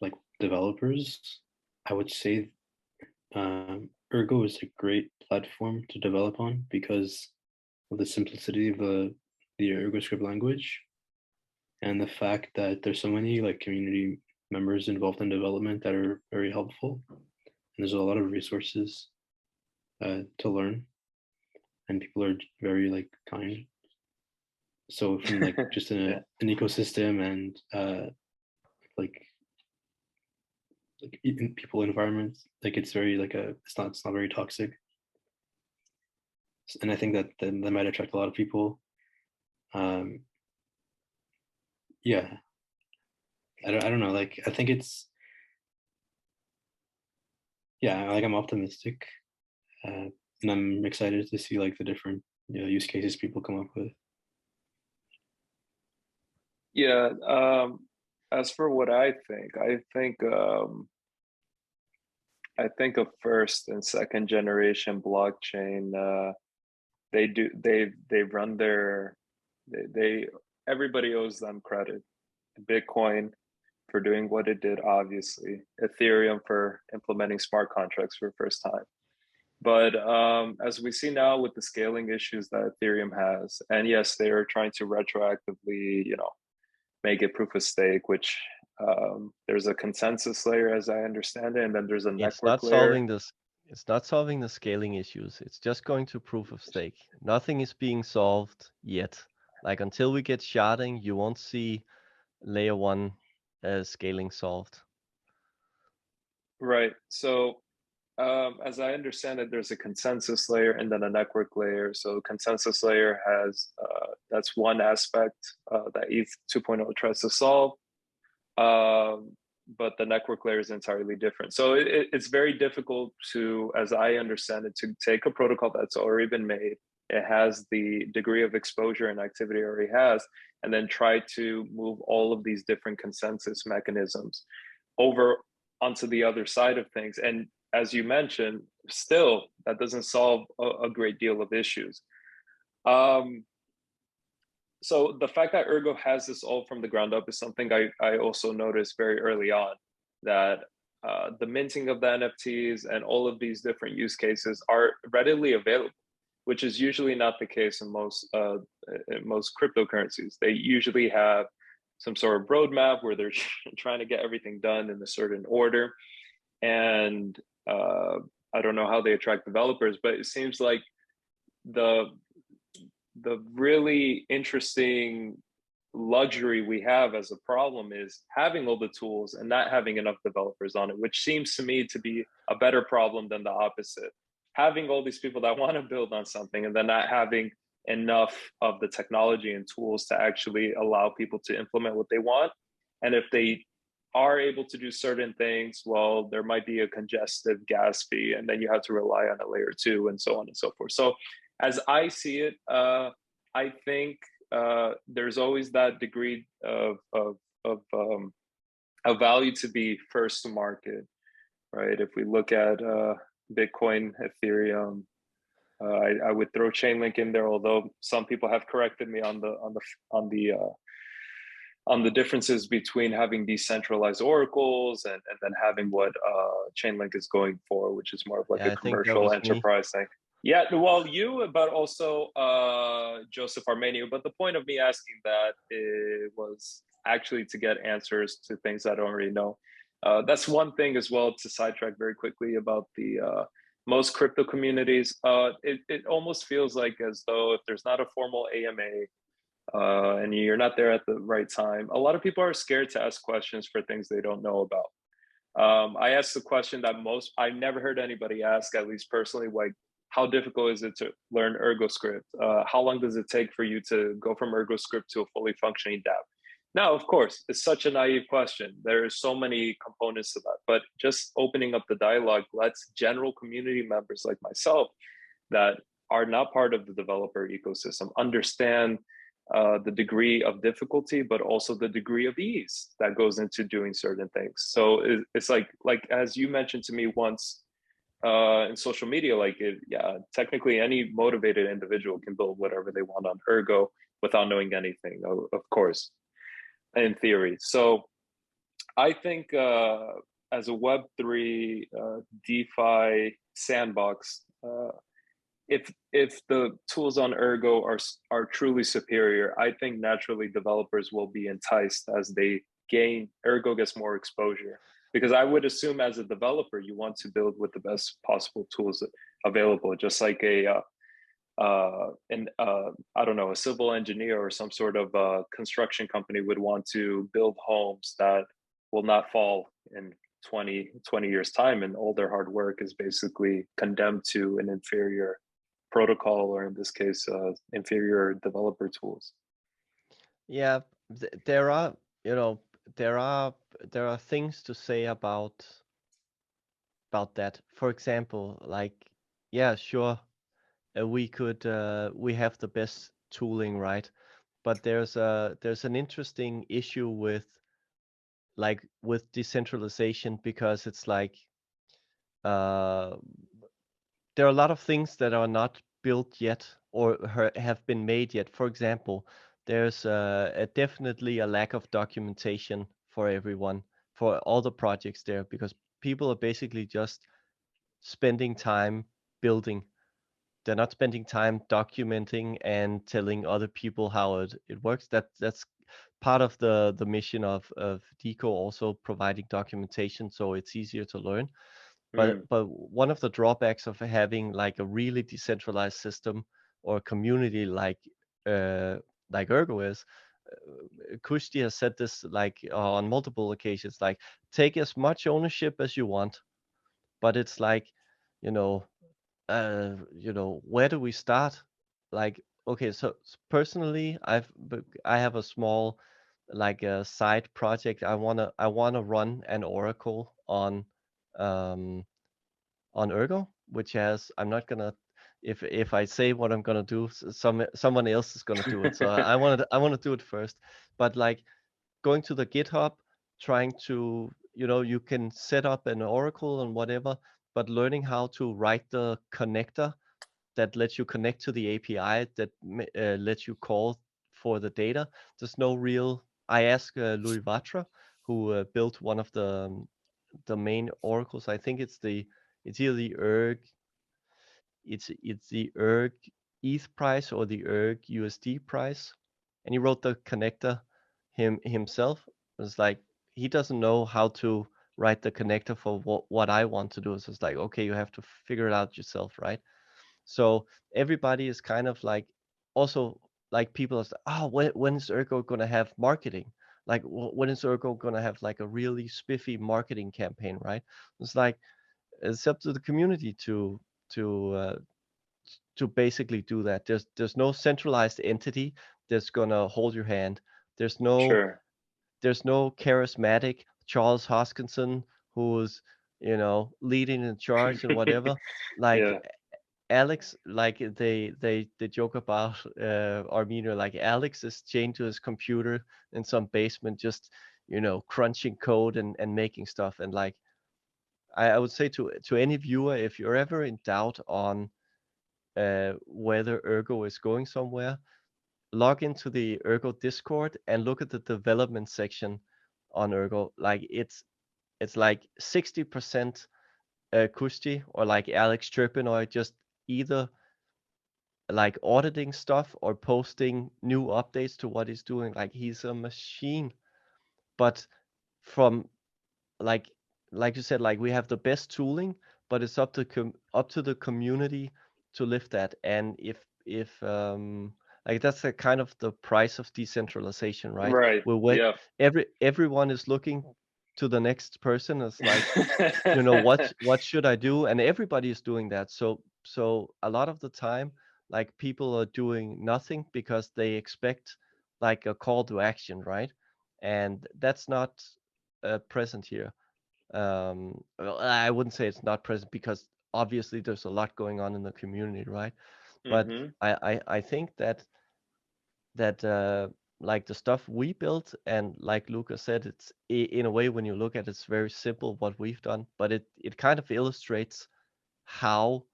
C: like developers, I would say Ergo is a great platform to develop on because of the simplicity of the ErgoScript language and the fact that there's so many like community members involved in development that are very helpful. And there's a lot of resources to learn, and people are very like kind. So from like just an ecosystem and like in people environments, like it's very like it's not very toxic, and I think that that might attract a lot of people. Yeah, I don't know, like I think it's, yeah, like I'm optimistic, and I'm excited to see like the different use cases people come up with.
A: Yeah, as for what I think a first and second generation blockchain, they run their they everybody owes them credit. Bitcoin for doing what it did, obviously. Ethereum for implementing smart contracts for the first time. But as we see now with the scaling issues that Ethereum has, and yes, they are trying to retroactively, make it proof of stake, which there's a consensus layer, as I understand it, and then there's a network layer.
B: It's not solving the scaling issues. It's just going to proof of stake. Nothing is being solved yet. Like until we get sharding, you won't see layer one scaling solved.
A: Right. So as I understand it, there's a consensus layer and then a network layer. So consensus layer has, that's one aspect that ETH 2.0 tries to solve. But the network layer is entirely different. So it's very difficult to, as I understand it, to take a protocol that's already been made, it has the degree of exposure and activity it already has, and then try to move all of these different consensus mechanisms over onto the other side of things. And as you mentioned, still, that doesn't solve a great deal of issues. So the fact that Ergo has this all from the ground up is something I also noticed very early on, that the minting of the NFTs and all of these different use cases are readily available, which is usually not the case in most cryptocurrencies. They usually have some sort of roadmap where they're trying to get everything done in a certain order. And I don't know how they attract developers, but it seems like the really interesting luxury we have as a problem is having all the tools and not having enough developers on it, which seems to me to be a better problem than the opposite. Having all these people that want to build on something and then not having enough of the technology and tools to actually allow people to implement what they want. And if they are able to do certain things, well, there might be a congestive gas fee, and then you have to rely on a layer 2 and so on and so forth. So as I see it, I think there's always that degree of value to be first to market, right? If we look at Bitcoin, Ethereum, I would throw Chainlink in there, although some people have corrected me on the differences between having decentralized oracles and then having what Chainlink is going for, which is more of like a commercial enterprise thing. Yeah, well, you, but also Joseph Armenio. But the point of me asking that was actually to get answers to things I don't already know. That's one thing as well, to sidetrack very quickly about the most crypto communities. It almost feels like as though if there's not a formal AMA and you're not there at the right time, a lot of people are scared to ask questions for things they don't know about. I asked the question that I've never heard anybody ask, at least personally, like, how difficult is it to learn ErgoScript? How long does it take for you to go from ErgoScript to a fully functioning dApp? Now, of course, it's such a naive question. There are so many components to that, but just opening up the dialogue lets general community members like myself that are not part of the developer ecosystem understand the degree of difficulty, but also the degree of ease that goes into doing certain things. So it's like as you mentioned to me once, in social media, technically any motivated individual can build whatever they want on Ergo without knowing anything, of course, in theory. So I think as a Web3 DeFi sandbox, if the tools on Ergo are truly superior, I think naturally developers will be enticed as they gain, Ergo gets more exposure. Because I would assume as a developer, you want to build with the best possible tools available, just like I don't know, a civil engineer or some sort of construction company would want to build homes that will not fall in 20 years time, and all their hard work is basically condemned to an inferior protocol, or in this case, inferior developer tools.
B: Yeah, there are, there are things to say about that. For example, like, yeah, sure, we have the best tooling, right? But there's an interesting issue with decentralization, because it's like there are a lot of things that are not built yet or have been made yet. For example, there's definitely a lack of documentation for everyone, for all the projects there, because people are basically just spending time building. They're not spending time documenting and telling other people how it works. That's part of the mission of DeCo, also providing documentation so it's easier to learn. But one of the drawbacks of having like a really decentralized system or community like Ergo is, Kushti has said this like on multiple occasions, like, take as much ownership as you want, but it's like, where do we start? Like, okay, so personally, I have a small like a side project. I wanna run an oracle on Ergo, which has, I'm not gonna, if I say what I'm gonna do, someone else is gonna do it. So I want to do it first. But like going to the GitHub, trying to, you can set up an oracle and whatever, but learning how to write the connector that lets you connect to the API that lets you call for the data. There's no real. I asked Louis Vatra, who built one of the main oracles. I think it's either the Erg ETH price or the Erg USD price, and he wrote the connector himself. It's like he doesn't know how to write the connector for what I want to do. So it's like, okay, you have to figure it out yourself, right? So everybody is kind of like, also like people are oh, when is Ergo gonna have marketing? Like when is Ergo gonna have like a really spiffy marketing campaign, right? It's like it's up to the community to uh, to basically do that. There's no centralized entity that's gonna hold your hand. There's no
A: Sure.
B: there's no charismatic Charles Hoskinson who's, you know, leading in charge and whatever. Like
A: Yeah.
B: Alex, like they joke about Armenia, like Alex is chained to his computer in some basement, just, you know, crunching code and making stuff. And like I would say to any viewer, if you're ever in doubt on whether Ergo is going somewhere, log into the Ergo Discord and look at the development section on Ergo. Like it's like 60% Kushti or like Alex Trippin, or just either like auditing stuff or posting new updates to what he's doing. Like he's a machine. But from like like you said, like we have the best tooling, but it's up to the community to lift that. And if like that's a kind of the price of decentralization, right?
A: Right.
B: Where when
A: Yeah.
B: everyone is looking to the next person, it's like, you know, what should I do? And everybody is doing that. So a lot of the time, like people are doing nothing because they expect like a call to action, right? And that's not present here. Well, I wouldn't say it's not present because obviously there's a lot going on in the community, right? But
A: Hmm.
B: I think that like the stuff we built, and like Lucas said, it's in a way, when you look at it, it's very simple what we've done, but it kind of illustrates how,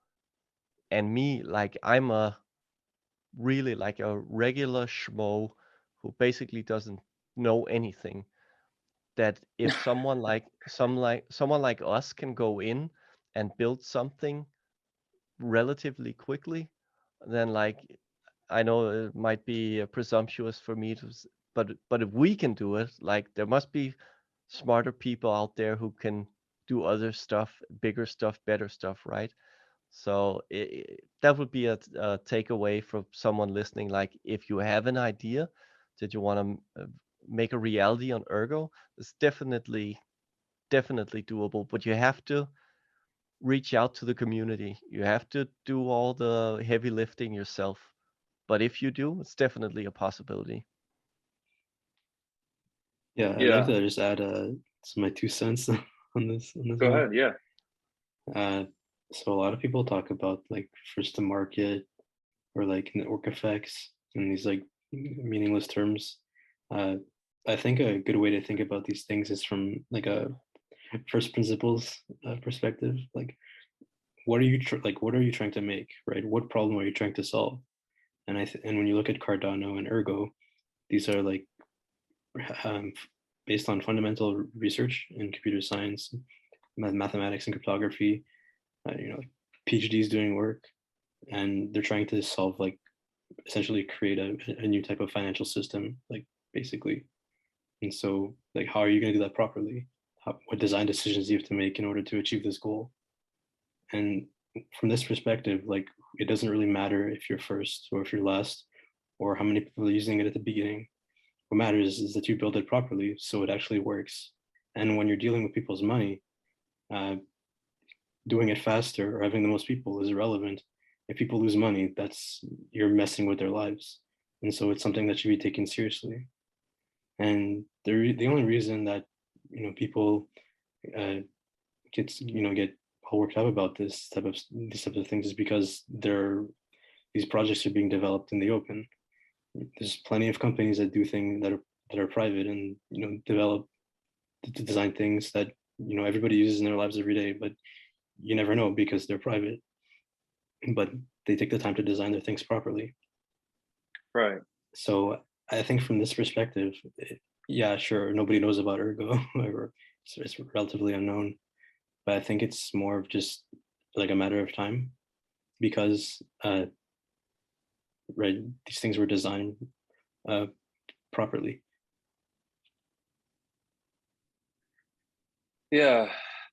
B: and me, like I'm a really like a regular schmo who basically doesn't know anything, that if someone like us can go in and build something relatively quickly, then like I know it might be presumptuous for me to, but if we can do it, like there must be smarter people out there who can do other stuff, bigger stuff, better stuff, right? So that would be a takeaway for someone listening. Like if you have an idea that you want to make a reality on Ergo, it's definitely doable, but you have to reach out to the community. You have to do all the heavy lifting yourself. But if you do, it's definitely a possibility.
C: Yeah, I'd like
A: Yeah.
C: to just add some my 2 cents on this
A: Go
C: one.
A: ahead. Yeah.
C: So a lot of people talk about like first to market or like network effects and these like meaningless terms. Uh, I think a good way to think about these things is from like a first principles perspective. Like, what are you what are you trying to make, right? What problem are you trying to solve? And and when you look at Cardano and Ergo, these are like um, based on fundamental research in computer science, mathematics, and cryptography. You know, PhDs doing work, and they're trying to solve like essentially create a new type of financial system, like basically. And so, like, how are you going to do that properly? What design decisions do you have to make in order to achieve this goal? And from this perspective, like, it doesn't really matter if you're first or if you're last, or how many people are using it at the beginning. What matters is that you build it properly so it actually works. And when you're dealing with people's money, uh, doing it faster or having the most people is irrelevant. If people lose money, that's you're messing with their lives, and so it's something that should be taken seriously. And the only reason that people get all worked up about these types of things is because these projects are being developed in the open. There's plenty of companies that do things that are private and develop to design things that everybody uses in their lives every day, but you never know because they're private. But they take the time to design their things properly.
A: Right.
C: So I think from this perspective, yeah, sure, nobody knows about Ergo, or it's relatively unknown. But I think it's more of just like a matter of time because right, these things were designed properly.
A: Yeah,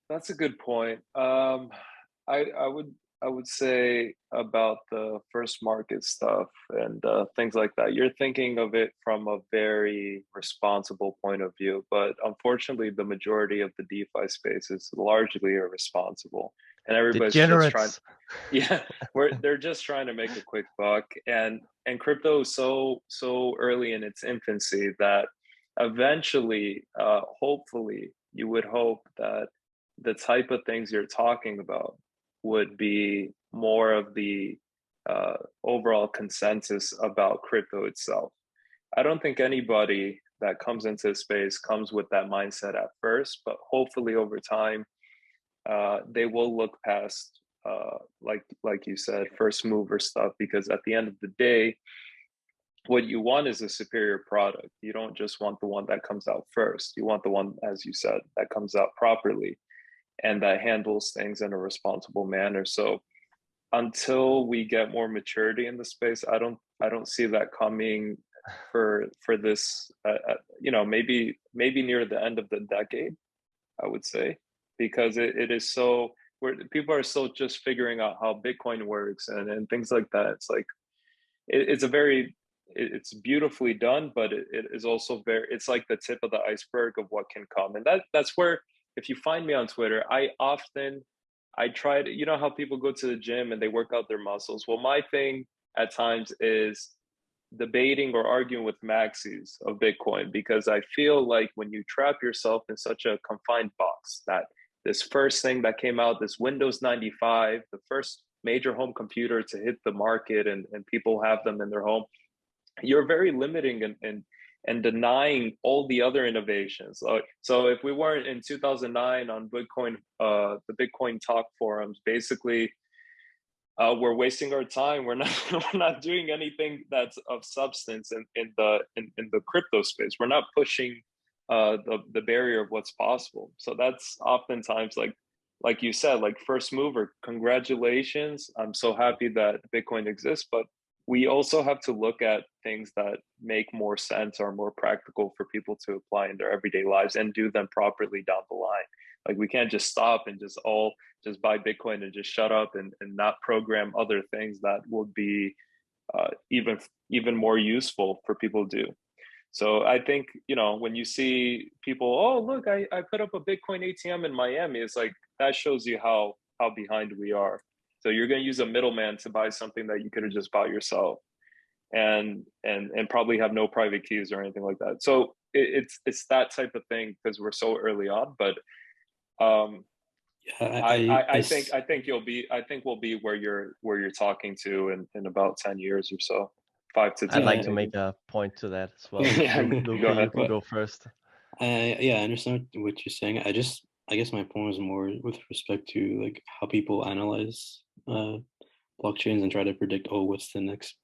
A: that's a good point. I would I would say about the first market stuff and things like that, you're thinking of it from a very responsible point of view. But unfortunately, the majority of the DeFi space is largely irresponsible, and everybody's just trying.
B: Degenerates.
A: Yeah, they're just trying to make a quick buck, and crypto is so early in its infancy that eventually, hopefully, you would hope that the type of things you're talking about would be more of the overall consensus about crypto itself. I don't think anybody that comes into the space comes with that mindset at first, but hopefully over time, they will look past, like you said, first mover stuff, because at the end of the day, what you want is a superior product. You don't just want the one that comes out first. You want the one, as you said, that comes out properly and that handles things in a responsible manner. So until we get more maturity in the space, I don't see that coming for this. Maybe near the end of the decade, I would say, because it is so where people are still just figuring out how Bitcoin works and things like that. It's like it's beautifully done, but it is also it's like the tip of the iceberg of what can come. And that's where, if you find me on Twitter, I try to, you know how people go to the gym and they work out their muscles. Well, my thing at times is debating or arguing with maxis of Bitcoin, because I feel like when you trap yourself in such a confined box, that this first thing that came out, this Windows 95, the first major home computer to hit the market and people have them in their home, you're very limiting and denying all the other innovations. So if we weren't in 2009 on Bitcoin, the Bitcoin Talk forums, basically, we're wasting our time. We're not doing anything that's of substance in the crypto space. We're not pushing the barrier of what's possible. So that's oftentimes, like you said, like first mover. Congratulations! I'm so happy that Bitcoin exists, but we also have to look at things that make more sense or more practical for people to apply in their everyday lives and do them properly down the line. Like we can't just stop and just buy Bitcoin and just shut up and not program other things that would be even more useful for people to do. So I think, when you see people, oh, look, I put up a Bitcoin ATM in Miami, it's like, that shows you how behind we are. So you're going to use a middleman to buy something that you could have just bought yourself, and probably have no private keys or anything like that. So it's that type of thing, because we're so early on. But I think we'll be where you're talking to in about 10 years or so, 5 to 10.
B: I'd like to make a point to that as well.
A: Yeah,
B: Luca,
A: go ahead.
B: you can go first.
C: I understand what you're saying. I guess my point was more with respect to like how people analyze blockchains and try to predict, oh, what's the next,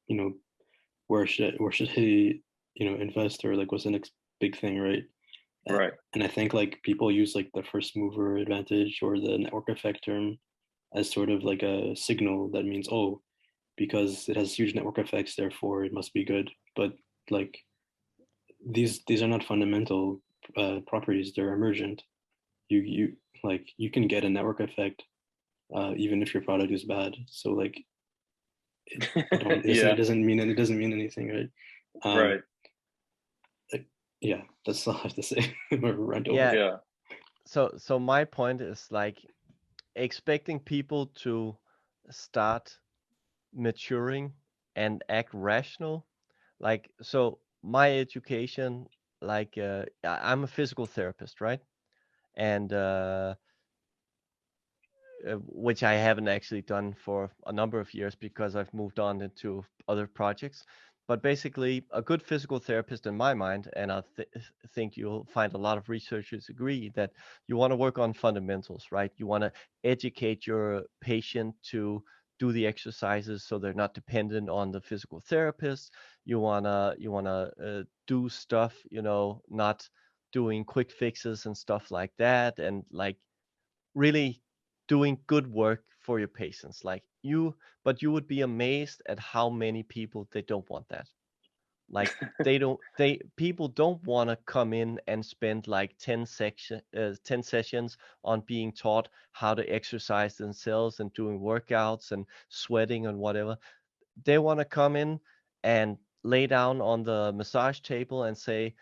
C: where should he, invest, or like what's the next big thing, right?
A: Right.
C: And I think like people use like the first mover advantage or the network effect term as sort of like a signal that means, oh, because it has huge network effects, therefore it must be good. But like these are not fundamental properties; they're emergent. You can get a network effect even if your product is bad. So like it doesn't mean anything, right?
A: Right.
C: Yeah, that's all I have to say.
B: Yeah. So my point is like expecting people to start maturing and act rational. Like, so my education, like I'm a physical therapist, right? And which I haven't actually done for a number of years because I've moved on into other projects. But basically, a good physical therapist in my mind, and I think you'll find a lot of researchers agree, that you want to work on fundamentals, right? You want to educate your patient to do the exercises so they're not dependent on the physical therapist. You wanna do stuff, not doing quick fixes and stuff like that, and like really doing good work for your patients. But you would be amazed at how many people they don't want that. Like people don't want to come in and spend like 10 sessions on being taught how to exercise themselves and doing workouts and sweating and whatever. They want to come in and lay down on the massage table and say,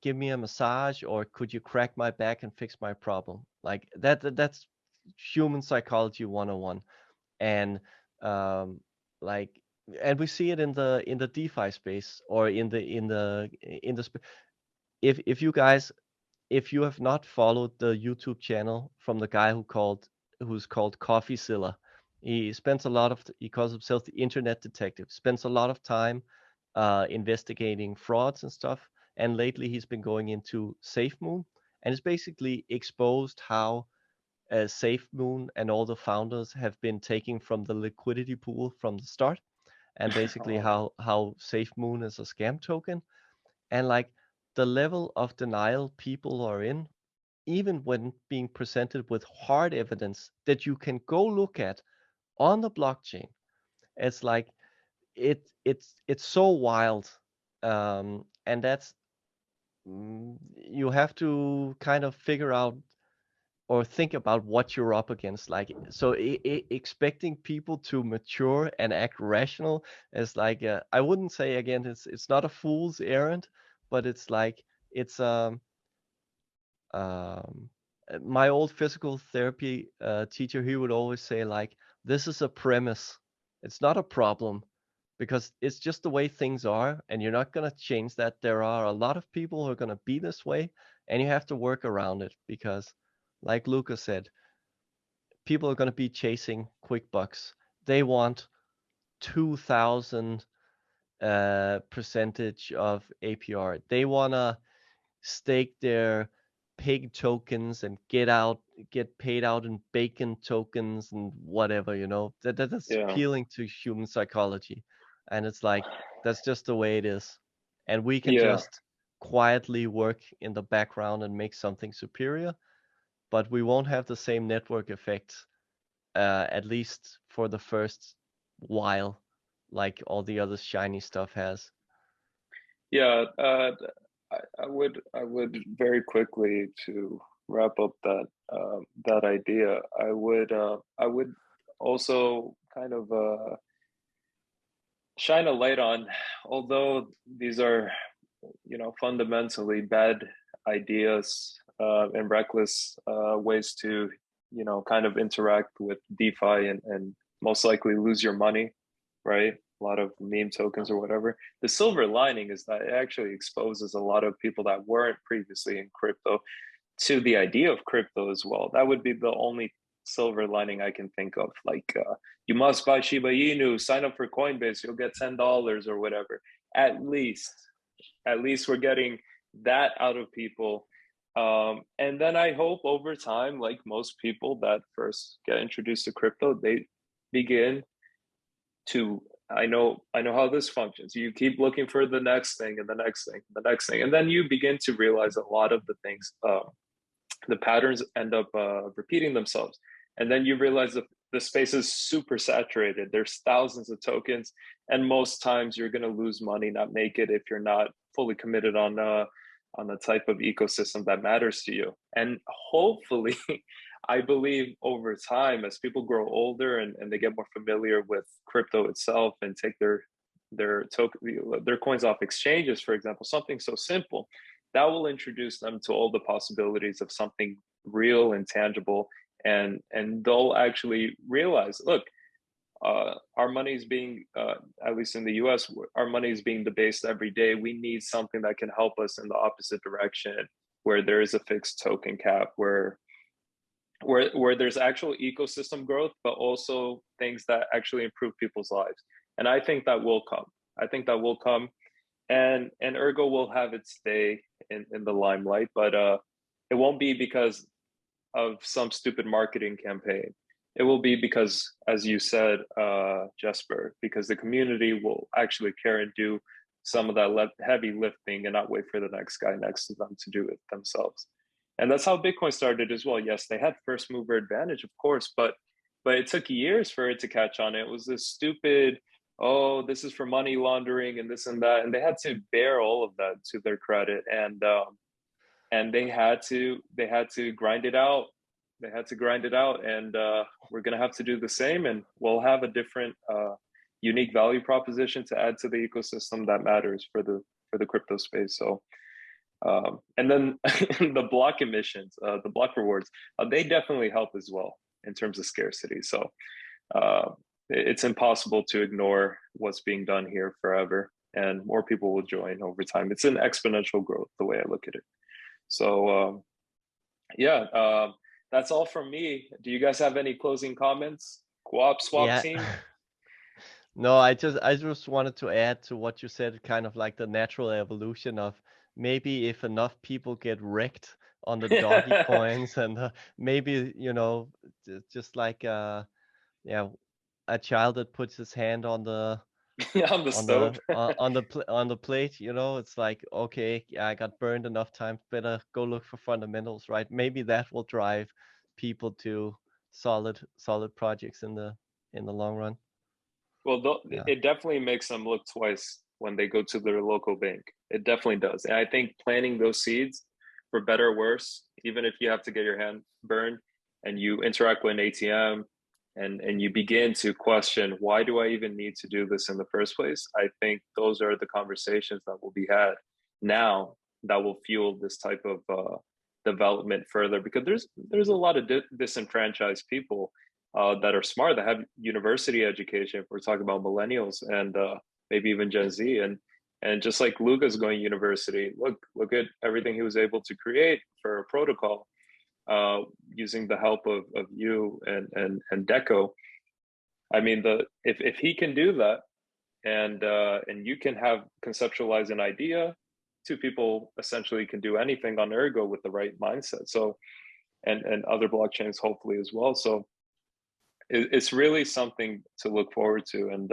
B: give me a massage, or could you crack my back and fix my problem? Like that's human psychology 101. And um like and we see it in the DeFi space, or if you guys, if you have not followed the YouTube channel from the guy who's called CoffeeZilla, he calls himself the internet detective, spends a lot of time investigating frauds and stuff. And lately he's been going into SafeMoon, and it's basically exposed how SafeMoon and all the founders have been taking from the liquidity pool from the start, and basically how SafeMoon is a scam token. And like the level of denial people are in, even when being presented with hard evidence that you can go look at on the blockchain. It's like it's so wild. And that's you have to kind of figure out or think about what you're up against. Like, so expecting people to mature and act rational is like, I wouldn't say, again, it's not a fool's errand, but it's like, it's um my old physical therapy teacher, he would always say, like, this is a premise, it's not a problem, because it's just the way things are, and you're not going to change that. There are a lot of people who are going to be this way, and you have to work around it, because like Lucas said, people are going to be chasing quick bucks. They want 2000 percentage of APR. They want to stake their pig tokens and get paid out in bacon tokens and whatever, that's
A: Yeah.
B: appealing to human psychology. And it's like, that's just the way it is. And we can
A: Yeah.
B: just quietly work in the background and make something superior, but we won't have the same network effect, at least for the first while, like all the other shiny stuff has.
A: Yeah. I would very quickly, to wrap up that idea. I would also kind of shine a light on, although these are, fundamentally bad ideas and reckless ways to, kind of interact with DeFi, and most likely lose your money, right? A lot of meme tokens or whatever. The silver lining is that it actually exposes a lot of people that weren't previously in crypto to the idea of crypto as well. That would be the only silver lining I can think of. Like, you must buy Shiba Inu, sign up for Coinbase, you'll get $10 or whatever. At least we're getting that out of people. And then I hope over time, like most people that first get introduced to crypto, they begin to, I know how this functions. You keep looking for the next thing and the next thing, the next thing, and then you begin to realize a lot of the things, the patterns end up repeating themselves. And then you realize that the space is super saturated. There's thousands of tokens, and most times you're going to lose money, not make it, if you're not fully committed on the type of ecosystem that matters to you. And hopefully, I believe over time, as people grow older and they get more familiar with crypto itself and take their coins off exchanges, for example, something so simple, that will introduce them to all the possibilities of something real and tangible, and they'll actually realize, look, our money is being, at least in the US, our money is being debased every day. We need something that can help us in the opposite direction, where there is a fixed token cap, where there's actual ecosystem growth, but also things that actually improve people's lives. And I think that will come. And Ergo will have its day in the limelight, but it won't be because of some stupid marketing campaign. It will be because, as you said, Jesper, because the community will actually care and do some of that heavy lifting, and not wait for the next guy next to them to do it themselves. And that's how Bitcoin started as well. Yes, they had first mover advantage, of course, but it took years for it to catch on. It was this stupid oh, this is for money laundering and this and that, and they had to bear all of that to their credit, and they had to grind it out. They had to grind it out, and we're gonna have to do the same, and we'll have a different unique value proposition to add to the ecosystem that matters for the crypto space. So and then the block emissions, the block rewards, they definitely help as well in terms of scarcity. So it's impossible to ignore what's being done here forever, and more people will join over time. It's an exponential growth, the way I look at it. So yeah, that's all from me. Do you guys have any closing comments? GUAP swap team?
B: No, I just wanted to add to what you said, kind of like the natural evolution of maybe if enough people get wrecked on the doggy coins, and maybe, you know, just like yeah, a child that puts his hand on the
A: on the stove,
B: on the plate, you know, it's like, okay, yeah, I got burned enough times, better go look for fundamentals, right? Maybe that will drive people to solid projects in the long run.
A: Well, it definitely makes them look twice when they go to their local bank. It definitely does. And I think planting those seeds, for better or worse, even if you have to get your hand burned and you interact with an ATM and you begin to question, why do I even need to do this in the first place? I think those are the conversations that will be had now that will fuel this type of development further, because there's a lot of disenfranchised people that are smart, that have university education, if we're talking about millennials and maybe even Gen Z. And just like Luca's going university, look at everything he was able to create for a protocol using the help of you and DeCo. I mean, if he can do that, and you can have conceptualize an idea, two people essentially can do anything on Ergo with the right mindset. So, and other blockchains hopefully as well. So it's really something to look forward to. And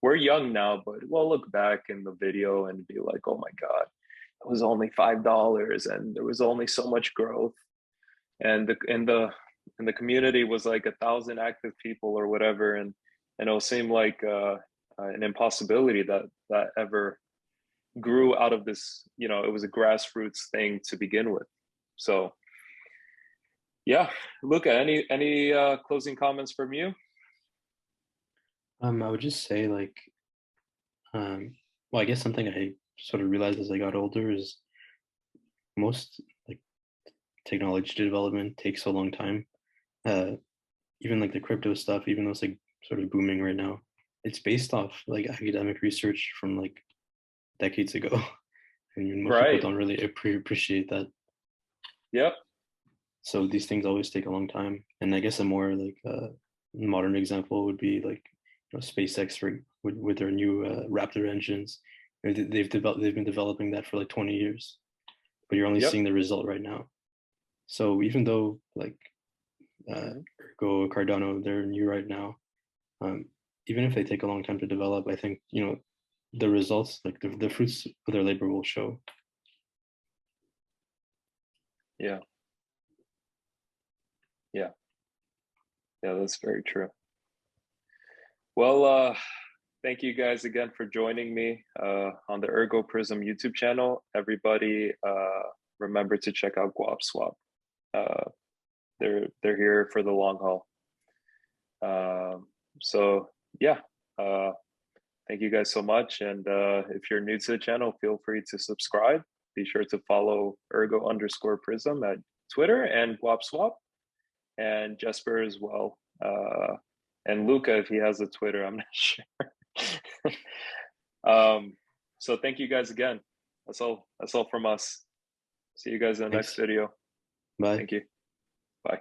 A: we're young now, but we'll look back in the video and be like, oh my God, it was only $5 and there was only so much growth. And the community was like 1,000 active people or whatever. And it'll seem like an impossibility that ever grew out of this, you know, it was a grassroots thing to begin with. So yeah, Luca, any closing comments from you?
C: I would just say, like, well, I guess something I sort of realized as I got older is most like technology development takes a long time. Even like the crypto stuff, even though it's like sort of booming right now, it's based off like academic research from like decades ago. I mean, most people don't really appreciate that.
A: Yep.
C: So these things always take a long time. And I guess a more like modern example would be like, you know, SpaceX with their new Raptor engines. They've been developing that for like 20 years, but you're only seeing the result right now. So even though like Ergo, Cardano, they're new right now, even if they take a long time to develop, I think, you know, the results, like the fruits of their labor will show.
A: Yeah, that's very true. Well, thank you guys again for joining me on the Ergo Prism YouTube channel. Everybody, remember to check out GUAP Swap. They're here for the long haul. So yeah, thank you guys so much. And if you're new to the channel, feel free to subscribe. Be sure to follow Ergo_Prism at Twitter and GUAP Swap, and Jesper as well. And Luca, if he has a Twitter, I'm not sure. So thank you guys again. That's all from us. See you guys in the next video.
C: Bye.
A: Thank you. Bye.